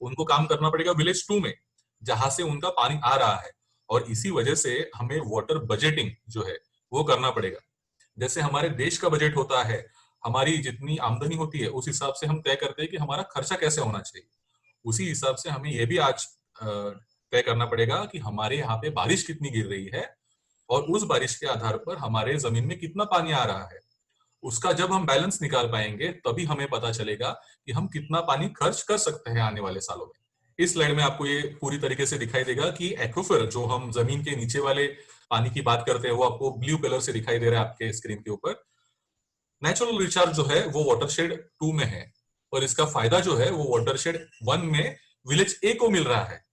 उनको काम करना पड़ेगा विलेज 2 में, जहां से उनका पानी आ रहा है। और इसी वजह से हमें वाटर बजटिंग जो है वो करना पड़ेगा। जैसे हमारे देश का बजट होता है, हमारी जितनी आमदनी होती है उस हिसाब से हम तय करते हैं कि हमारा खर्चा कैसे होना चाहिए। उसी हिसाब से हमें यह भी आज तय करना पड़ेगा कि हमारे यहाँ पे बारिश कितनी गिर रही है और उस बारिश के आधार पर हमारे जमीन में कितना पानी आ रहा है। उसका जब हम बैलेंस निकाल पाएंगे तभी हमें पता चलेगा कि हम कितना पानी खर्च कर सकते हैं आने वाले सालों में। इस स्लाइड में आपको ये पूरी तरीके से दिखाई देगा कि एक्वाफर, जो हम जमीन के नीचे वाले पानी की बात करते हैं, वो आपको ब्लू कलर से दिखाई दे रहा है आपके स्क्रीन के ऊपर। नेचुरल रिचार्ज जो है वो वाटरशेड 2 में है और इसका फायदा जो है वो वाटरशेड 1 में विलेज ए को मिल रहा है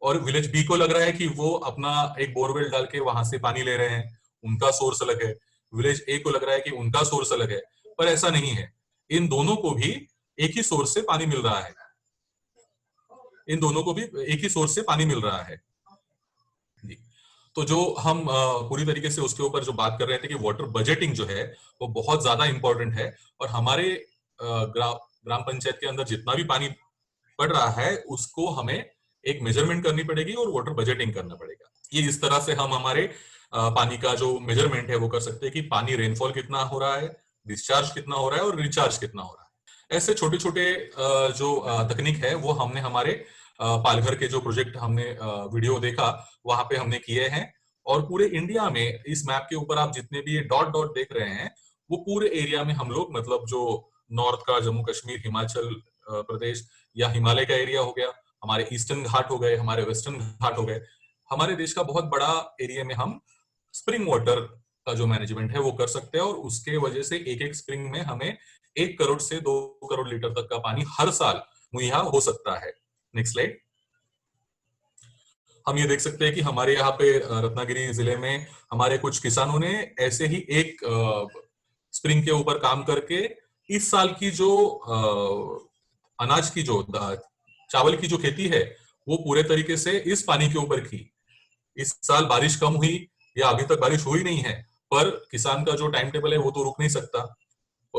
और विलेज बी को लग रहा है कि वो अपना एक बोरवेल डाल के वहां से पानी ले रहे हैं, उनका सोर्स अलग है। विलेज ए को लग रहा है कि उनका सोर्स अलग है, पर ऐसा नहीं है। इन दोनों को भी एक ही सोर्स से पानी मिल रहा है। इन दोनों को भी एक ही सोर्स से पानी मिल रहा है जी। तो जो हम पूरी तरीके से उसके ऊपर जो बात कर रहे थे कि वाटर बजटिंग जो है वो बहुत ज्यादा इंपॉर्टेंट है और हमारे ग्राम पंचायत के अंदर जितना भी पानी पड़ रहा है उसको हमें एक मेजरमेंट करनी पड़ेगी और वाटर बजटिंग करना पड़ेगा। ये इस तरह से हम हमारे पानी का जो मेजरमेंट है वो कर सकते हैं कि पानी रेनफॉल कितना हो रहा है, डिस्चार्ज कितना हो रहा है और रिचार्ज कितना हो रहा है। ऐसे छोटे छोटे जो तकनीक है वो हमने हमारे पालघर के जो प्रोजेक्ट हमने वीडियो देखा वहां पे हमने किए हैं और पूरे इंडिया में इस मैप के ऊपर आप जितने भी ये डॉट डॉट देख रहे हैं वो पूरे एरिया में हम लोग, मतलब जो नॉर्थ का जम्मू कश्मीर, हिमाचल प्रदेश या हिमालय का एरिया हो गया, हमारे ईस्टर्न घाट हो गए, हमारे वेस्टर्न घाट हो गए, हमारे देश का बहुत बड़ा एरिया में हम स्प्रिंग वाटर का जो मैनेजमेंट है वो कर सकते हैं और उसके वजह से एक एक स्प्रिंग में हमें 1 करोड़ से 2 करोड़ लीटर तक का पानी हर साल मुहैया हो सकता है। Next slide. हम ये देख सकते हैं कि हमारे यहाँ पे रत्नागिरी जिले में हमारे कुछ किसानों ने ऐसे ही एक स्प्रिंग के ऊपर काम करके इस साल की जो अनाज की जो चावल की जो खेती है वो पूरे तरीके से इस पानी के ऊपर की। इस साल बारिश कम हुई या अभी तक बारिश हुई नहीं है, पर किसान का जो टाइम टेबल है वो तो रुक नहीं सकता।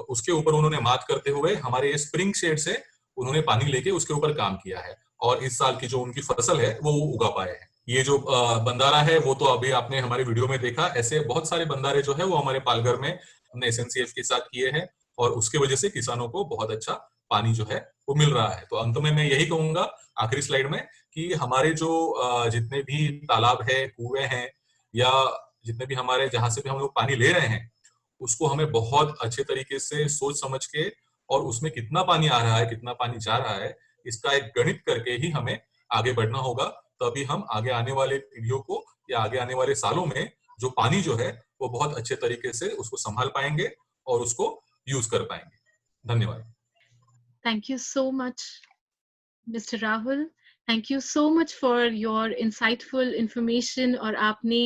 उसके ऊपर उन्होंने मात करते हुए हमारे ये स्प्रिंग शेड से उन्होंने पानी लेके उसके ऊपर काम किया है और इस साल की जो उनकी फसल है वो उगा पाए हैं। ये जो बंदारा है वो तो अभी आपने हमारे वीडियो में देखा। ऐसे बहुत सारे बंदारे जो है वो हमारे पालघर में हमने SNCF के साथ किए हैं और उसके वजह से किसानों को बहुत अच्छा पानी जो है वो मिल रहा है। तो अंत में मैं यही कहूंगा आखिरी स्लाइड में कि हमारे जो जितने भी तालाब है, कुएं हैं या जितने भी हमारे जहां से भी हम लोग पानी ले रहे हैं उसको हमें बहुत अच्छे तरीके से सोच समझ के और उसमें कितना पानी आ रहा है, कितना पानी जा रहा है, इसका एक गणित करके ही हमें आगे बढ़ना होगा। तभी हम आगे आने वाले पीढ़ियों को या आगे आने वाले सालों में जो पानी जो है वो बहुत अच्छे तरीके से उसको संभाल पाएंगे और उसको यूज कर पाएंगे। धन्यवाद। Thank you so much, Mr. Rahul. Thank you so much for your insightful information और आपने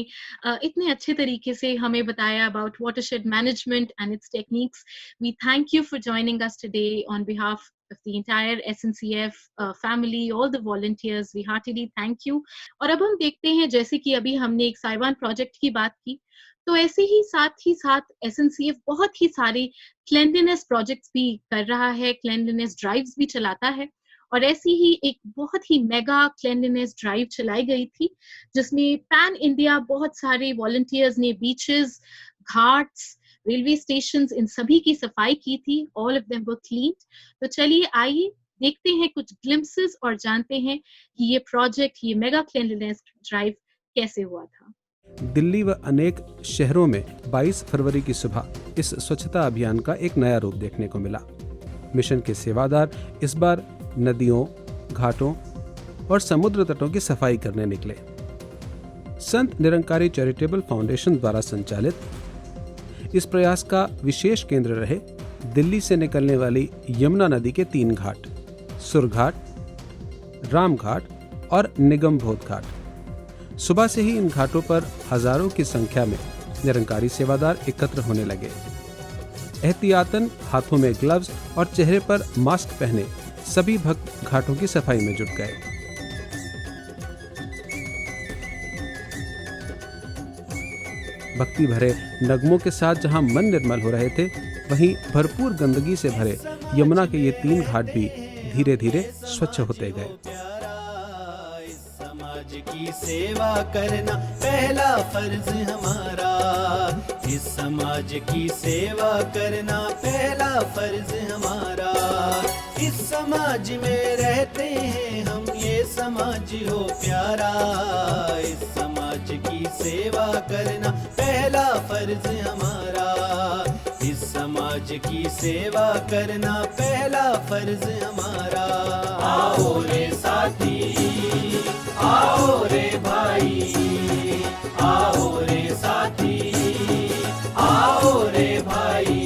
इतने अच्छे तरीके से हमें बताया about watershed management and its techniques. We thank you for joining us today on behalf of the entire SNCF family, all the volunteers. We heartily thank you. और अब हम देखते हैं, जैसे कि अभी हमने एक साइवान प्रोजेक्ट की बात की, तो ऐसे ही साथ SNCF बहुत ही सारे क्लेanliness प्रोजेक्ट्स भी कर रहा है, क्लेanliness ड्राइव्स भी चलाता है और ऐसी ही एक बहुत ही मेगा क्लेanliness ड्राइव चलाई गई थी जिसमें पैन इंडिया बहुत सारे वॉलंटियर्स ने बीचेस, घाट्स, रेलवे स्टेशंस, इन सभी की सफाई की थी। All of them were cleaned. तो चलिए आइए देखते हैं कुछ ग्लिम्पसेस और जानते हैं कि ये प्रोजेक्ट, ये मेगा क्लेanliness ड्राइव कैसे हुआ था। दिल्ली व अनेक शहरों में 22 फरवरी की सुबह इस स्वच्छता अभियान का एक नया रूप देखने को मिला। मिशन के सेवादार इस बार नदियों, घाटों और समुद्र तटों की सफाई करने निकले। संत निरंकारी चैरिटेबल फाउंडेशन द्वारा संचालित इस प्रयास का विशेष केंद्र रहे दिल्ली से निकलने वाली यमुना नदी के 3 घाट, सुरघाट, रामघाट और निगमबोध घाट। सुबह से ही इन घाटों पर हजारों की संख्या में निरंकारी सेवादार एकत्र होने लगे। एहतियातन हाथों में ग्लव्स और चेहरे पर मास्क पहने सभी भक्त घाटों की सफाई में जुट गए। भक्ति भरे नगमों के साथ जहां मन निर्मल हो रहे थे, वहीं भरपूर गंदगी से भरे यमुना के ये 3 घाट भी धीरे धीरे स्वच्छ होते गए। समाज की सेवा करना पहला फर्ज हमारा, इस समाज की सेवा करना पहला फर्ज हमारा। इस समाज में रहते हैं हम, ये समाज हो प्यारा, इस समाज की सेवा करना पहला फर्ज हमारा, इस समाज की सेवा करना पहला फर्ज हमारा। आओ रे साथी, आओ रे भाई, आओ रे साथी, आओ रे भाई।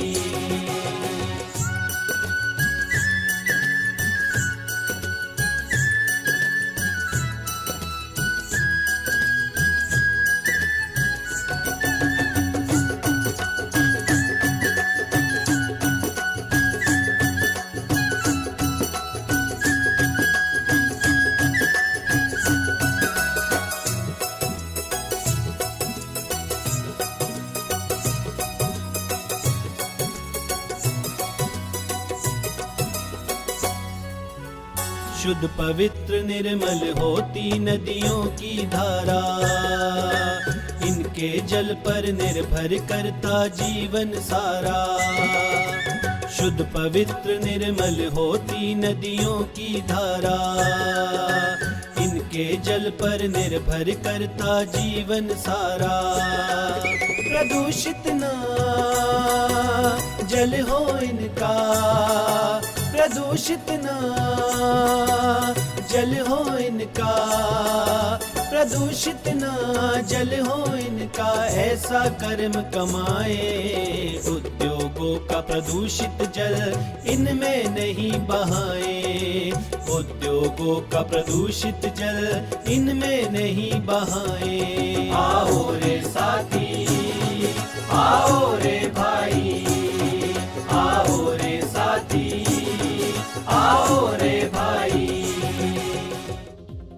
शुद्ध पवित्र निर्मल होती नदियों की धारा, इनके जल पर निर्भर करता जीवन सारा। शुद्ध पवित्र निर्मल होती नदियों की धारा, इनके जल पर निर्भर करता जीवन सारा। प्रदूषित ना जल हो इनका, प्रदूषित ना जल हो इनका, प्रदूषित ना जल हो इनका। ऐसा कर्म कमाए, उद्योगों का प्रदूषित जल इनमें नहीं बहाए, उद्योगों का प्रदूषित जल इनमें नहीं बहाए। आओ रे साथी, आओ रे भाई, आओ रे साथी, आओ रे भाई।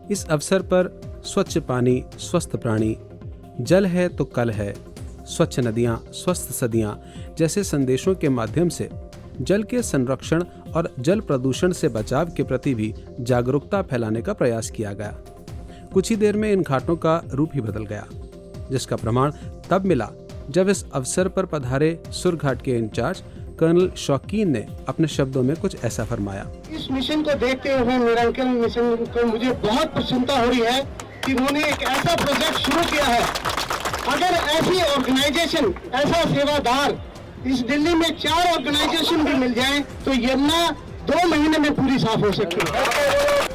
इस अवसर पर स्वच्छ पानी स्वस्थ प्राणी, जल है तो कल है, स्वच्छ नदियां स्वस्थ सदियां जैसे संदेशों के माध्यम से जल के संरक्षण और जल प्रदूषण से बचाव के प्रति भी जागरूकता फैलाने का प्रयास किया गया। कुछ ही देर में इन घाटों का रूप ही बदल गया, जिसका प्रमाण तब मिला जब इस अवसर पर पधारे सुरघाट के इंचार्ज कर्नल शौकीन ने अपने शब्दों में कुछ ऐसा फरमाया। इस मिशन को देखते हुए निरंकन मिशन को मुझे बहुत प्रसन्नता हो रही है कि उन्होंने एक ऐसा प्रोजेक्ट शुरू किया है। अगर ऐसी ऑर्गेनाइजेशन, ऐसा सेवादार इस दिल्ली में 4 ऑर्गेनाइजेशन भी मिल जाएं तो यमुना 2 महीने में पूरी साफ हो सकती है।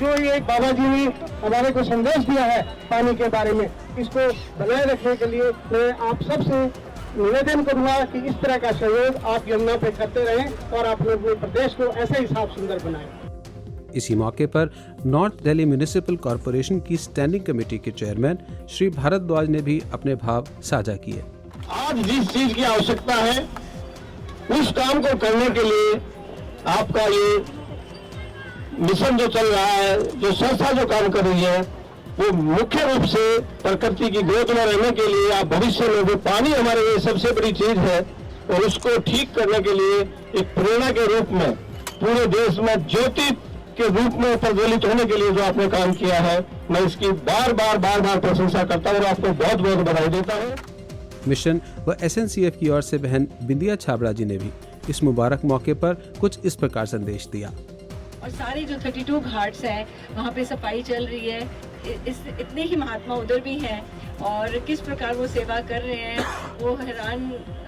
जो ये बाबा जी ने हमारे को संदेश दिया है पानी के बारे में, इसको बनाए रखने के लिए मैं आप सबसे निवेदन करूंगा कि इस तरह का सहयोग आप यमुना पे करते रहें और आप लोग प्रदेश को ऐसे ही साफ सुंदर बनाएं। इसी मौके पर नॉर्थ दिल्ली म्युनिसिपल कॉरपोरेशन की स्टैंडिंग कमेटी के चेयरमैन श्री भारद्वाज ने भी अपने भाव साझा किए। आज जिस चीज की आवश्यकता है उस काम को करने के लिए आपका ये मिशन जो चल रहा है, जो संस्था जो काम कर रही है, वो मुख्य रूप से प्रकृति की गोद में रहने के लिए आप भविष्य में, वो पानी हमारे लिए सबसे बड़ी चीज है और उसको ठीक करने के लिए एक प्रेरणा के रूप में पूरे देश में ज्योति के रूप में प्रज्वलित होने के लिए जो आपने काम किया है, मैं इसकी बार बार प्रशंसा करता हूँ और आपको बहुत बहुत बधाई देता हूँ। मिशन व SNCF की ओर से बहन बिंदिया छाबड़ा जी ने भी इस मुबारक मौके पर कुछ इस प्रकार संदेश दिया। और सारे जो 32 घाट्स हैं वहाँ पे सफाई चल रही है, इतने ही महात्मा उधर भी हैं और किस प्रकार वो सेवा कर रहे हैं, वो हैरान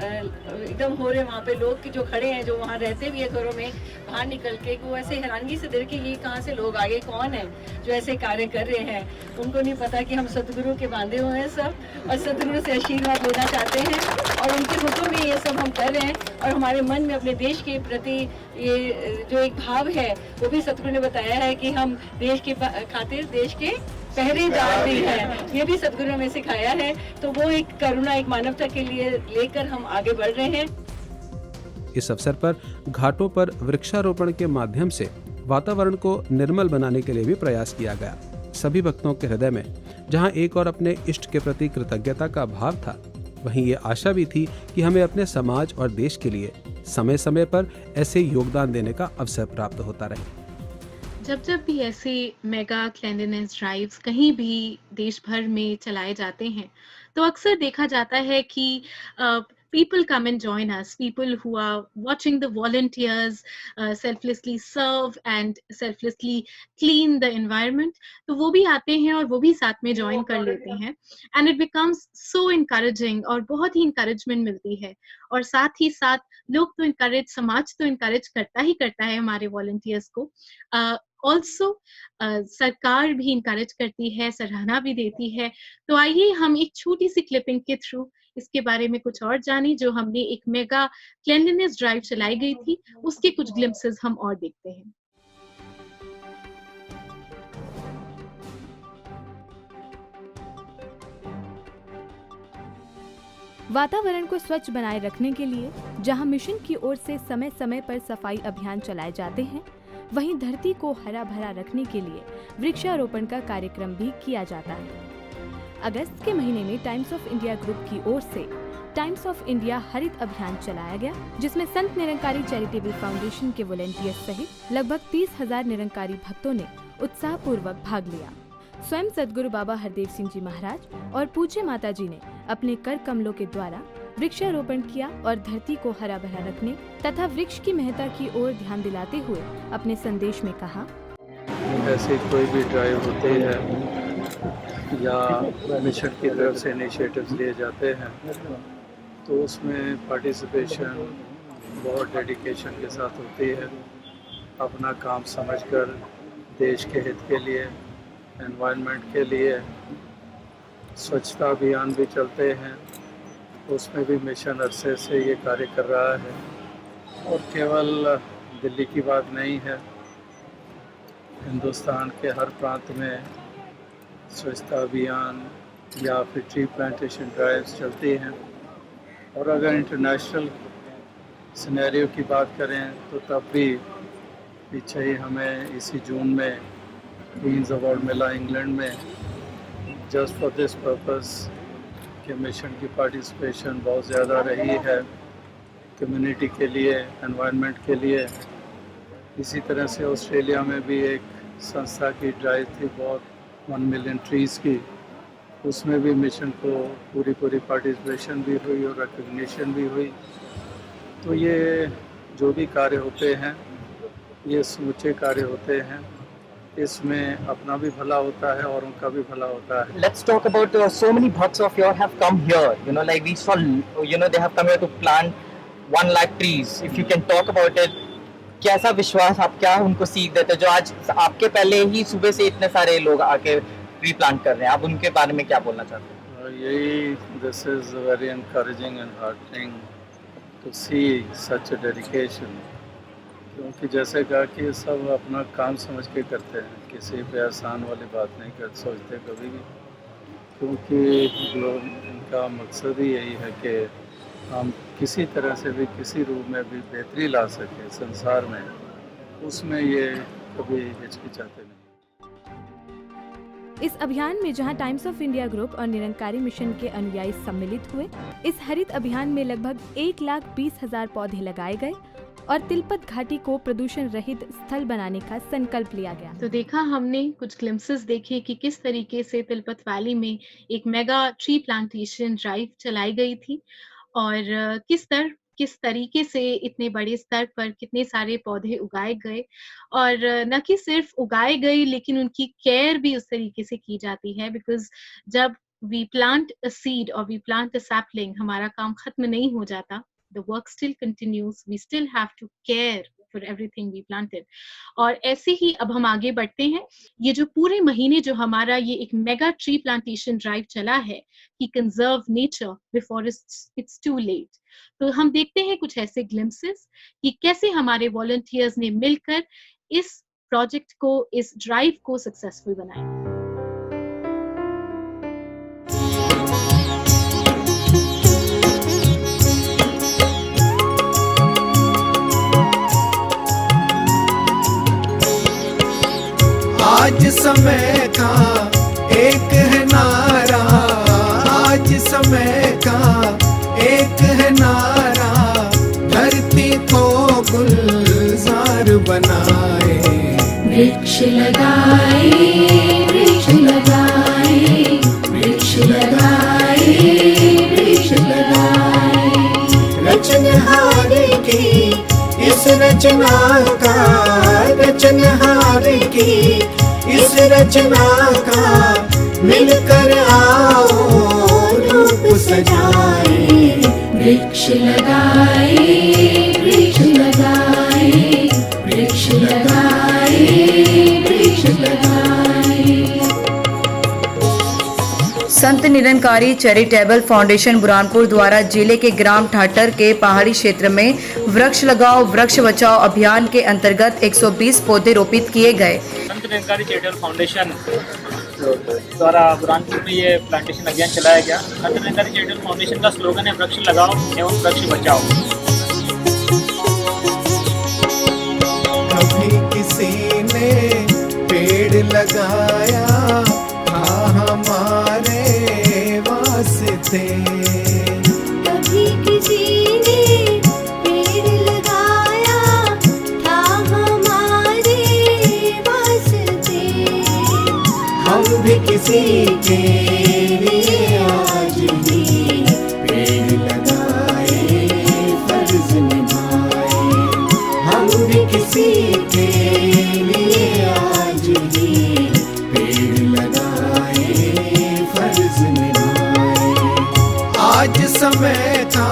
एकदम हो रहे हैं। वहाँ पे लोग जो खड़े हैं, जो वहाँ रहते भी है घरों में, बाहर निकल के वो ऐसे हैरानगी से देख के ये कहाँ से लोग आगे, कौन है जो ऐसे कार्य कर रहे हैं। उनको नहीं पता कि हम सतगुरु के बांधे हुए हैं सब, और सतगुरु से आशीर्वाद लेना चाहते हैं और उनके हुक्म में ये सब हम कर रहे हैं। और हमारे मन में अपने देश के प्रति ये जो एक भाव है, वो भी सतगुरु ने बताया है कि हम देश के खातिर देश के पहरेदार भी हैं, ये भी सतगुरु ने सिखाया है। तो वो एक करुणा, एक मानवता के लिए लेकर हम आगे बढ़ रहे हैं। इस अवसर पर घाटों पर वृक्षारोपण के माध्यम से वातावरण को निर्मल बनाने के लिए भी प्रयास किया गया। सभी भक्तों के हृदय में जहां एक और अपने इष्ट के प्रति कृतज्ञता का भाव था, वहीं ये आशा भी थी कि हमें अपने समाज और देश के लिए समय समय पर ऐसे योगदान देने का अवसर प्राप्त होता रहे। जब जब भी ऐसे मेगा क्लेanलीनेस ड्राइव्स कहीं भी देश भर में चलाए जाते हैं, तो अक्सर देखा जाता है कि people come and join us, people who are watching the volunteers selflessly serve and selflessly clean the environment, तो वो भी आते हैं और वो भी साथ में join कर लेते हैं, and it becomes so encouraging और बहुत ही encouragement मिलती है। और साथ ही साथ लोग तो encourage, समाज तो encourage करता है हमारे volunteers को। ऑल्सो सरकार भी इंकरेज करती है, सराहना भी देती है। तो आइए हम एक छोटी सी क्लिपिंग के थ्रू इसके बारे में कुछ और जाने, जो हमने एक मेगा क्लेanलीनेस ड्राइव चलाई गई थी, उसके कुछ ग्लिम्पसेस हम और देखते हैं। वातावरण को स्वच्छ बनाए रखने के लिए जहां मिशन की ओर से समय समय पर सफाई अभियान चलाए जाते हैं, वहीं धरती को हरा भरा रखने के लिए वृक्षारोपण का कार्यक्रम भी किया जाता है। अगस्त के महीने में टाइम्स ऑफ इंडिया ग्रुप की ओर से टाइम्स ऑफ इंडिया हरित अभियान चलाया गया, जिसमें संत निरंकारी चैरिटेबल फाउंडेशन के वॉलंटियर्स सहित लगभग 30,000 निरंकारी भक्तों ने उत्साहपूर्वक भाग लिया। स्वयं सद्गुरु बाबा हरदेव सिंह जी महाराज और पूज्य माता जी ने अपने कर कमलों के द्वारा वृक्षारोपण किया और धरती को हरा भरा रखने तथा वृक्ष की महत्ता की ओर ध्यान दिलाते हुए अपने संदेश में कहा, ऐसे कोई भी ड्राइव होते हैं या मिशन की तरफ से इनिशिएटिव्स लिए जाते हैं, तो उसमें पार्टिसिपेशन बहुत डेडिकेशन के साथ होती है। अपना काम समझकर देश के हित के लिए, एनवायरनमेंट के लिए स्वच्छता अभियान भी चलते हैं, उसमें भी मिशन अरसे से ये कार्य कर रहा है। और केवल दिल्ली की बात नहीं है, हिंदुस्तान के हर प्रांत में स्वच्छता अभियान या फिर ट्री प्लांटेशन ड्राइव्स चलती हैं। और अगर इंटरनेशनल सिनेरियो की बात करें तो तब भी पीछे ही हमें इसी जून में क्वींस अवार्ड मिला इंग्लैंड में, जस्ट फॉर दिस पर्पस कि मिशन की पार्टिसिपेशन बहुत ज़्यादा रही है कम्युनिटी के लिए, एनवायरनमेंट के लिए। इसी तरह से ऑस्ट्रेलिया में भी एक संस्था की ड्राइव थी बहुत 1 मिलियन ट्रीज़ की, उसमें भी मिशन को पूरी पार्टिसिपेशन भी हुई और रिकग्निशन भी हुई। तो ये जो भी कार्य होते हैं, ये समूचे कार्य होते हैं, इसमें अपना भी भला होता है और उनका भी भला होता है। Let's talk about so many bhakts of yours have come here. Like we saw, they have come here to plant 1 lakh trees. If you can talk about it, कैसा विश्वास आप क्या उनको सीख देते जो आज आपके पहले ही सुबह से इतने सारे लोग आके ट्री प्लांट कर रहे हैं, आप उनके बारे में क्या बोलना चाहते हैं? यही this is very encouraging and heartening to see such dedication, क्योंकि जैसे कहा कि सब अपना काम समझ के करते हैं, किसी पे आसान वाली बात नहीं कर सोचते कभी भी, क्योंकि इनका मकसद ही यही है कि हम किसी तरह से भी किसी रूप में भी बेहतरी ला सकें संसार में, उसमें ये कभी हिचकिचाते नहीं। इस अभियान में जहां टाइम्स ऑफ इंडिया ग्रुप और निरंकारी मिशन के अनुयायी सम्मिलित हुए, इस हरित अभियान में लगभग 1,20,000 पौधे लगाए गए और तिलपत घाटी को प्रदूषण रहित स्थल बनाने का संकल्प लिया गया। तो देखा हमने कुछ ग्लिम्पसेस देखे कि किस तरीके से तिलपत वैली में एक मेगा ट्री प्लांटेशन ड्राइव चलाई गई थी और किस तरीके से इतने बड़े स्तर पर कितने सारे पौधे उगाए गए, और न कि सिर्फ उगाए गए लेकिन उनकी केयर भी उस तरीके से की जाती है। बिकॉज जब वी प्लांट अ सीड और वी प्लांट अ सैपलिंग, हमारा काम खत्म नहीं हो जाता, the work still continues, we still have to care for everything we planted। और ऐसे ही अब हम आगे बढ़ते हैं। ये जो पूरे महीने जो हमारा ये एक मेगा ट्री प्लांटेशन ड्राइव चला है कि conserve nature before it's too late, तो हम देखते हैं कुछ ऐसे ग्लिम्पसेस कि कैसे हमारे वॉलंटियर्स ने मिलकर इस प्रोजेक्ट को, इस ड्राइव को सक्सेसफुल बनाया। आज समय का एक है नारा, आज समय का एक है नारा, धरती को गुलजार बनाए। वृक्ष लगाए, वृक्ष लगाए, वृक्ष लगाए, वृक्ष लगाए। रचनहार की इस रचनाकार, रचनहार की इस रचना का मिलकर आओ रूप सजाए। वृक्ष लगाए, वृक्ष लगाए, वृक्ष लगाए, वृक्ष लगाए। संत निरंकारी चैरिटेबल फाउंडेशन बुरहानपुर द्वारा जिले के ग्राम ठाटर के पहाड़ी क्षेत्र में वृक्ष लगाओ वृक्ष बचाओ अभियान के अंतर्गत 120 पौधे रोपित किए गए। संत निरंकारी चैरिटेबल फाउंडेशन द्वारा बुरहानपुर में ये प्लांटेशन अभियान चलाया गया। संत निरंकारी चैरिटेबल फाउंडेशन का स्लोगन है वृक्ष लगाओ एवं वृक्ष बचाओ। कभी किसी ने पेड़ लगाया था हमारे वास्ते, कभी किसी ने पेड़ लगाया था हमारे वास्ते। हम भी किसी के लिए आज ही पेड़ लगाए, फर्ज निभाए। हम भी किसी के लिए आज ही पेड़ लगाए, फर्ज निभाए। आज समय का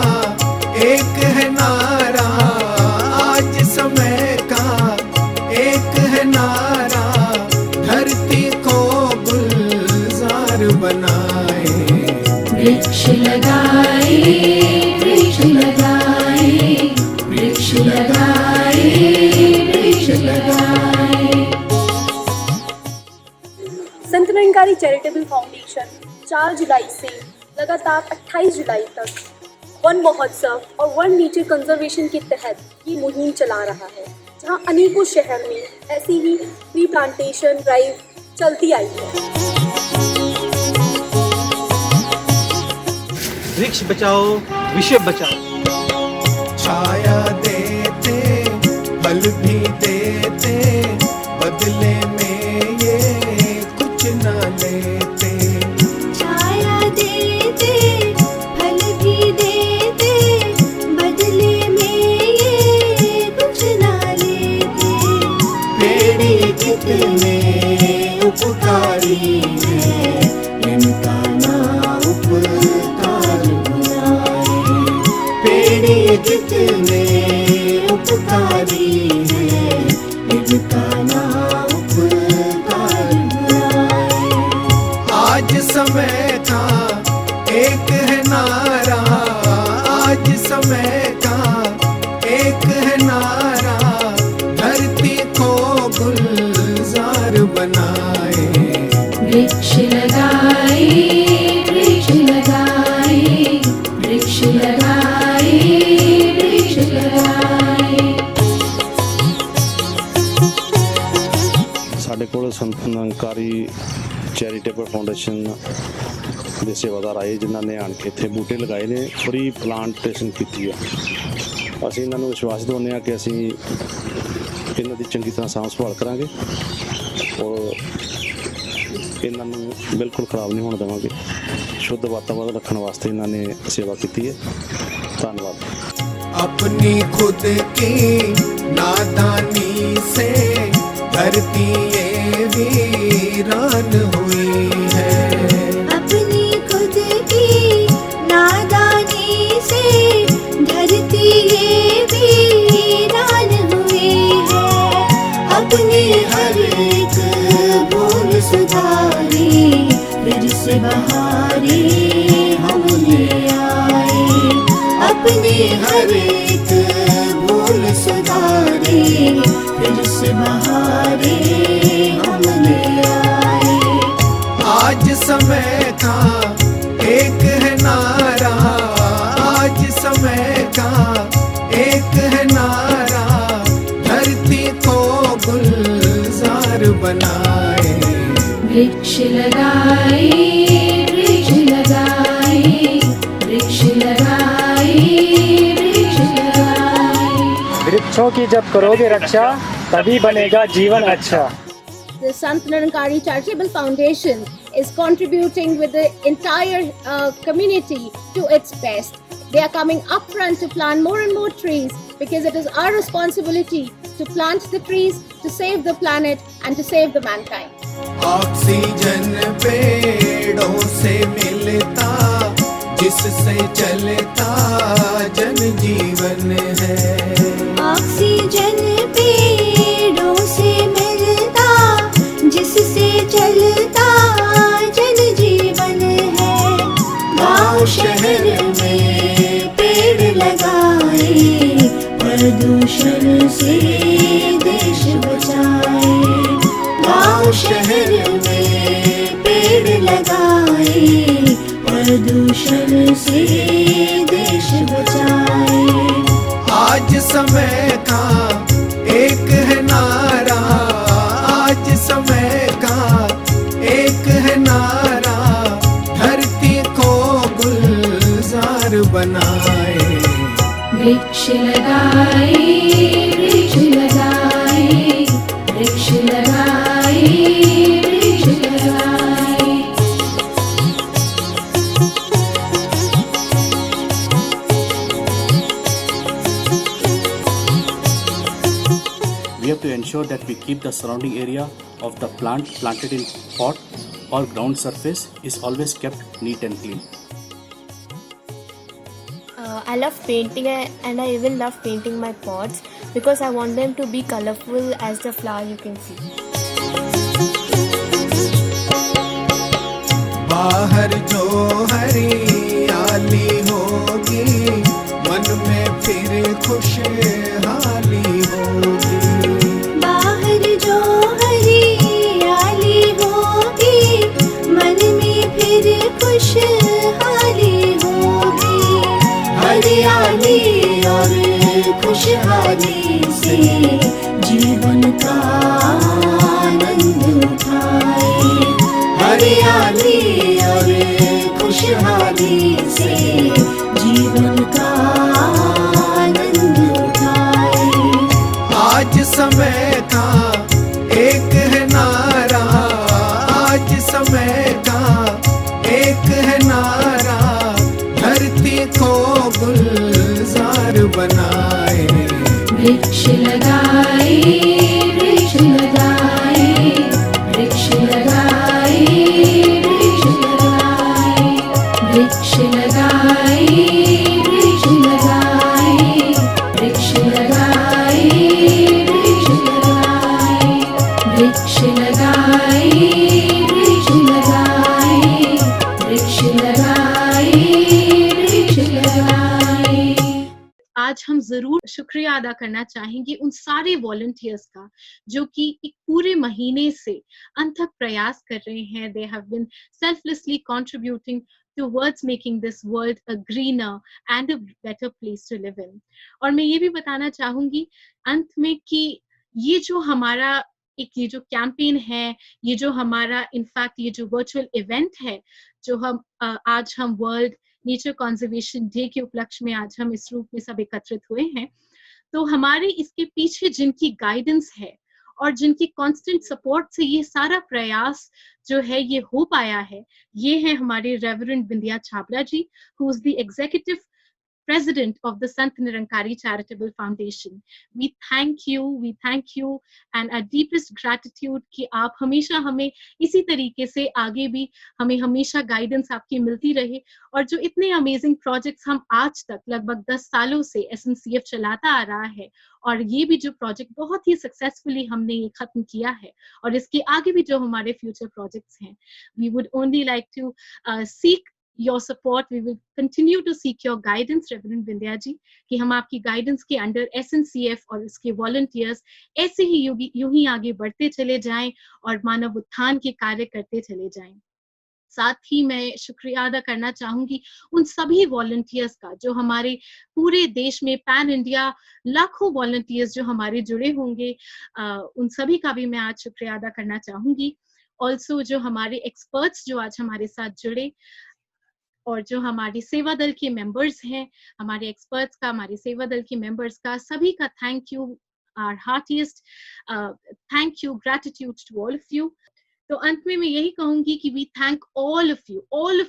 एक है नारा, आज समय का एक है नारा, धरती को गुलजार बनाए। वृक्ष लगाए, वृक्ष लगाए, वृक्ष लगाए, वृक्ष लगाए। संत निरंकारी चैरिटेबल फाउंडेशन 4 जुलाई से लगातार 28 जुलाई तक वन महोत्सव और वन नेचर कंजर्वेशन के तहत ये मुहिम चला रहा है, जहां अनेकों शहर में ऐसी ही ट्री प्लांटेशन ड्राइव चलती आई है। वृक्ष बचाओ विश्व बचाओ। छाया देते फल भी देते, बदले में ये कुछ न लेते। छाया देते फल भी देते, बदले में ये कुछ ना लेते। पेड़ कितने उपकारी है, इनका ना उपकार भुलाए। पेड़ कितने उपकारी है, इनका ना उपकार भुलाए। आज समय का एक है नारा, आज समय का एक है नारा, धरती को गुलजार बनाए। वृक्ष लगाए, वृक्ष लगाए, वृक्ष लगाए, वृक्ष लगाए। ਸਾਡੇ ਕੋਲ ਸੰਤ ਨਿਰੰਕਾਰੀ ਚੈਰੀਟੇਬਲ ਫਾਊਂਡੇਸ਼ਨ ਦੇ ਸੇਵਾਦਾਰ ਆਏ, ਜਿਨ੍ਹਾਂ ਨੇ ਆਣ ਕੇ ਇੱਥੇ ਬੂਟੇ ਲਗਾਏ ਨੇ, ਫਰੀ ਪਲਾਂਟੇਸ਼ਨ ਕੀਤੀ ਆ। ਅਸੀਂ ਇਹਨਾਂ ਨੂੰ ਵਿਸ਼ਵਾਸ ਦਿਵਾਉਂਦੇ ਹਾਂ ਕਿ ਅਸੀਂ ਇਹਨਾਂ ਦੀ ਚੰਗੀ ਤਰ੍ਹਾਂ ਸਾਂਭ ਸੰਭਾਲ ਕਰਾਂਗੇ ਔਰ ਇਹਨਾਂ ਨੂੰ ਬਿਲਕੁਲ ਖਰਾਬ ਨਹੀਂ ਹੋਣ ਦੇਵਾਂਗੇ। शुद्ध वातावरण रखने वास्ते इन्होंने सेवा की है। धन्यवाद। अपनी खुद की नादानी से धरती ये वीरान हुई है। अपनी खुद की नादानी से धरती ये वीरान हुई है। अपनी हर एक भूल सुधारी, फिर से बहारे हम ले आए। अपनी हर एक भूल सुधारी, फिर से बहारे हम ले आए। आज समय का एक है नारा, आज समय का एक है नारा, धरती को गुलजार बना बनाए। वृक्ष लगाए, वृक्ष लगाए, वृक्ष लगाए, वृक्ष लगाए। वृक्षों की जब करोगे रक्षा तभी बनेगा जीवन अच्छा। The Sant Nirankari Charitable Foundation is contributing with the entire community to its best. They are coming up front to plant more and more trees because it is our responsibility to plant the trees, to save the planet and to save the mankind. Oxygen पेड़ों से मिलता, जिससे चलता जनजीवन है। Oxygen पेड़ों से मिलता, जिससे चलता जनजीवन है। गाँव शहर में पेड़ लगाए, प्रदूषण से देश बचाए। गाँव शहर में पेड़ लगाए, प्रदूषण से देश बचाए। आज समय का एक है नारा, आज समय का एक है नारा, धरती को गुलजार बनाए। वृक्ष लगाए, वृक्ष लगाए, वृक्ष लगाए, वृक्ष लगाए। We have to ensure that we keep the surrounding area of the plant planted in pot or ground surface is always kept neat and clean. I love painting and I even love painting my pots because I want them to be colorful as the flower you can see. बाहर जो हरियाली होगी, मन में फिर खुशहाली होगी। बाहर जो हरियाली होगी, मन में फिर खुशहाली होगी। हरियाली और खुशहाली से जीवन का आनंद उठाए। हरियाली और खुशहाली से जीवन का आनंद उठाए। आज समय का एक है नारा, आज समय का एक है नारा, धरती को गुलजार बनाए। वृक्ष लगाए, वृक्ष लगाए, वृक्ष लगाए, वृक्ष लगाए। वृक्ष लगाए, वृक्ष लगाए, वृक्ष लगाए, वृक्ष लगाए। वृक्ष लगाए, वृक्ष लगाए, वृक्ष लगाए, वृक्ष लगाए। आज हम जरूर शुक्रिया अदा करना चाहेंगे उन सारे वॉलंटियर्स का जो कि एक पूरे महीने से अनथक प्रयास कर रहे हैं। They have been selflessly contributing towards making this world a greener and a better place to live in. और मैं ये भी बताना चाहूंगी अंत में कि ये जो हमारा ये जो कैंपेन है, ये जो हमारा इनफैक्ट ये जो वर्चुअल इवेंट है, जो हम आज हम वर्ल्ड नेचर कंजर्वेशन डे के उपलक्ष्य में आज हम इस रूप में सब एकत्रित हुए हैं, तो हमारे इसके पीछे जिनकी गाइडेंस है और जिनकी कांस्टेंट सपोर्ट से ये सारा प्रयास जो है ये हो पाया है, ये है हमारे reverend Bindiya Chhabra ji, who is the executive president of the Sant Nirankari Charitable Foundation. We thank you and our deepest gratitude कि आप हमेशा हमें इसी तरीके से आगे भी हमें हमेशा गाइडेंस आपकी मिलती रहे और जो इतने अमेजिंग प्रोजेक्ट्स हम आज तक लगभग 10 सालों से SNCF चलाता आ रहा है और ये भी जो प्रोजेक्ट बहुत ही सक्सेसफुली हमने ये खत्म किया है और इसके आगे भी जो हमारे फ्यूचर प्रोजेक्ट्स हैं, we would only like to seek your support. We will continue to seek your guidance, Reverend Bindya ji, कि हम आपकी गाइडेंस के अंडर SNCF और इसके वॉलंटियर्स ऐसे ही यूं ही आगे बढ़ते चले जाएं और मानव उत्थान के कार्य करते चले जाएं। साथ ही मैं शुक्रिया अदा करना चाहूंगी उन सभी वॉलंटियर्स का जो हमारे पूरे देश में पैन इंडिया लाखों वॉलंटियर्स जो हमारे जुड़े होंगे, उन सभी का भी मैं आज शुक्रिया अदा करना चाहूंगी। ऑल्सो जो हमारे एक्सपर्ट्स जो आज हमारे साथ जुड़े और जो हमारी सेवा दल के मेंबर्स हैं, हमारे एक्सपर्ट्स का, हमारे सेवा दल के मेंबर्स का, सभी का thank you, our heartiest thank you, gratitude to all of you. तो अंत में मैं यही कहूंगी कि we thank all of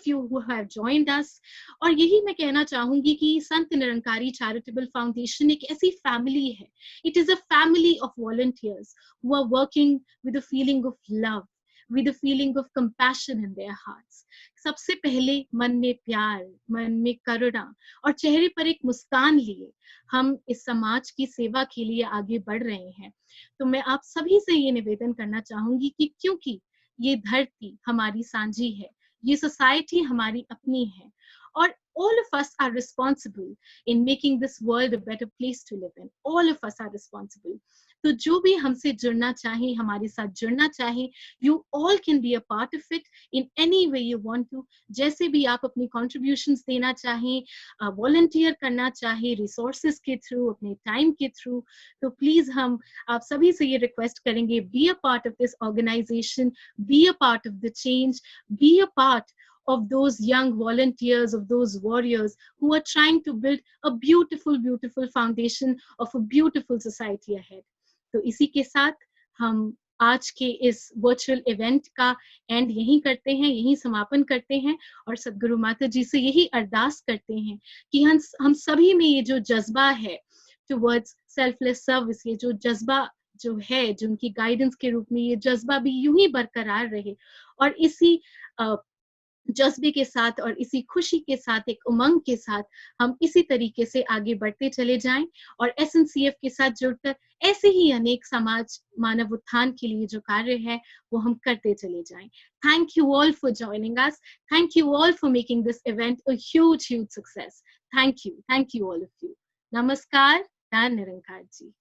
you who have joined us. और यही मैं कहना चाहूंगी कि संत निरंकारी चैरिटेबल फाउंडेशन एक ऐसी फैमिली है, it is a family of volunteers who are working with a feeling of love, with a feeling of compassion in their hearts. सबसे पहले मन में प्यार, मन में करुणा और चेहरे पर एक मुस्कान लिए हम इस समाज की सेवा के लिए आगे बढ़ रहे हैं। तो मैं आप सभी से ये निवेदन करना चाहूंगी कि क्योंकि ये धरती हमारी सांझी है, ये सोसाइटी हमारी अपनी है और all of us are responsible in making this world a better place to live in. All of us are responsible. तो जो भी हमसे जुड़ना चाहे, हमारे साथ जुड़ना चाहे, you all can be a part of it in any way you want to. जैसे भी आप अपनी contributions देना चाहें, volunteer करना चाहे, resources के through, अपने time के through, तो please हम आप सभी से ये request करेंगे, be a part of this organization, be a part of the change, be a part of those young volunteers, of those warriors who are trying to build a beautiful, beautiful foundation of a beautiful society ahead. तो इसी के साथ हम आज के इस virtual event का and यहीं करते हैं, यहीं समापन करते हैं और सदगुरु माता जी से यही अरदास करते हैं कि हम सभी में ये जो जज्बा है टुवर्ड्स सेल्फलेस सर्विस, ये जो जज्बा जो है, जो उनकी गाइडेंस के रूप में, ये जज्बा भी यूं ही बरकरार रहे और इसी जज्बे के साथ और इसी खुशी के साथ, एक उमंग के साथ हम इसी तरीके से आगे बढ़ते चले जाएं और SNCF के साथ जुड़कर ऐसे ही अनेक समाज मानव उत्थान के लिए जो कार्य है वो हम करते चले जाएं। Thank you all for joining us. Thank you all for making this event a huge, huge success. Thank you all of you. Namaskar, Dhyan Nirankar ji.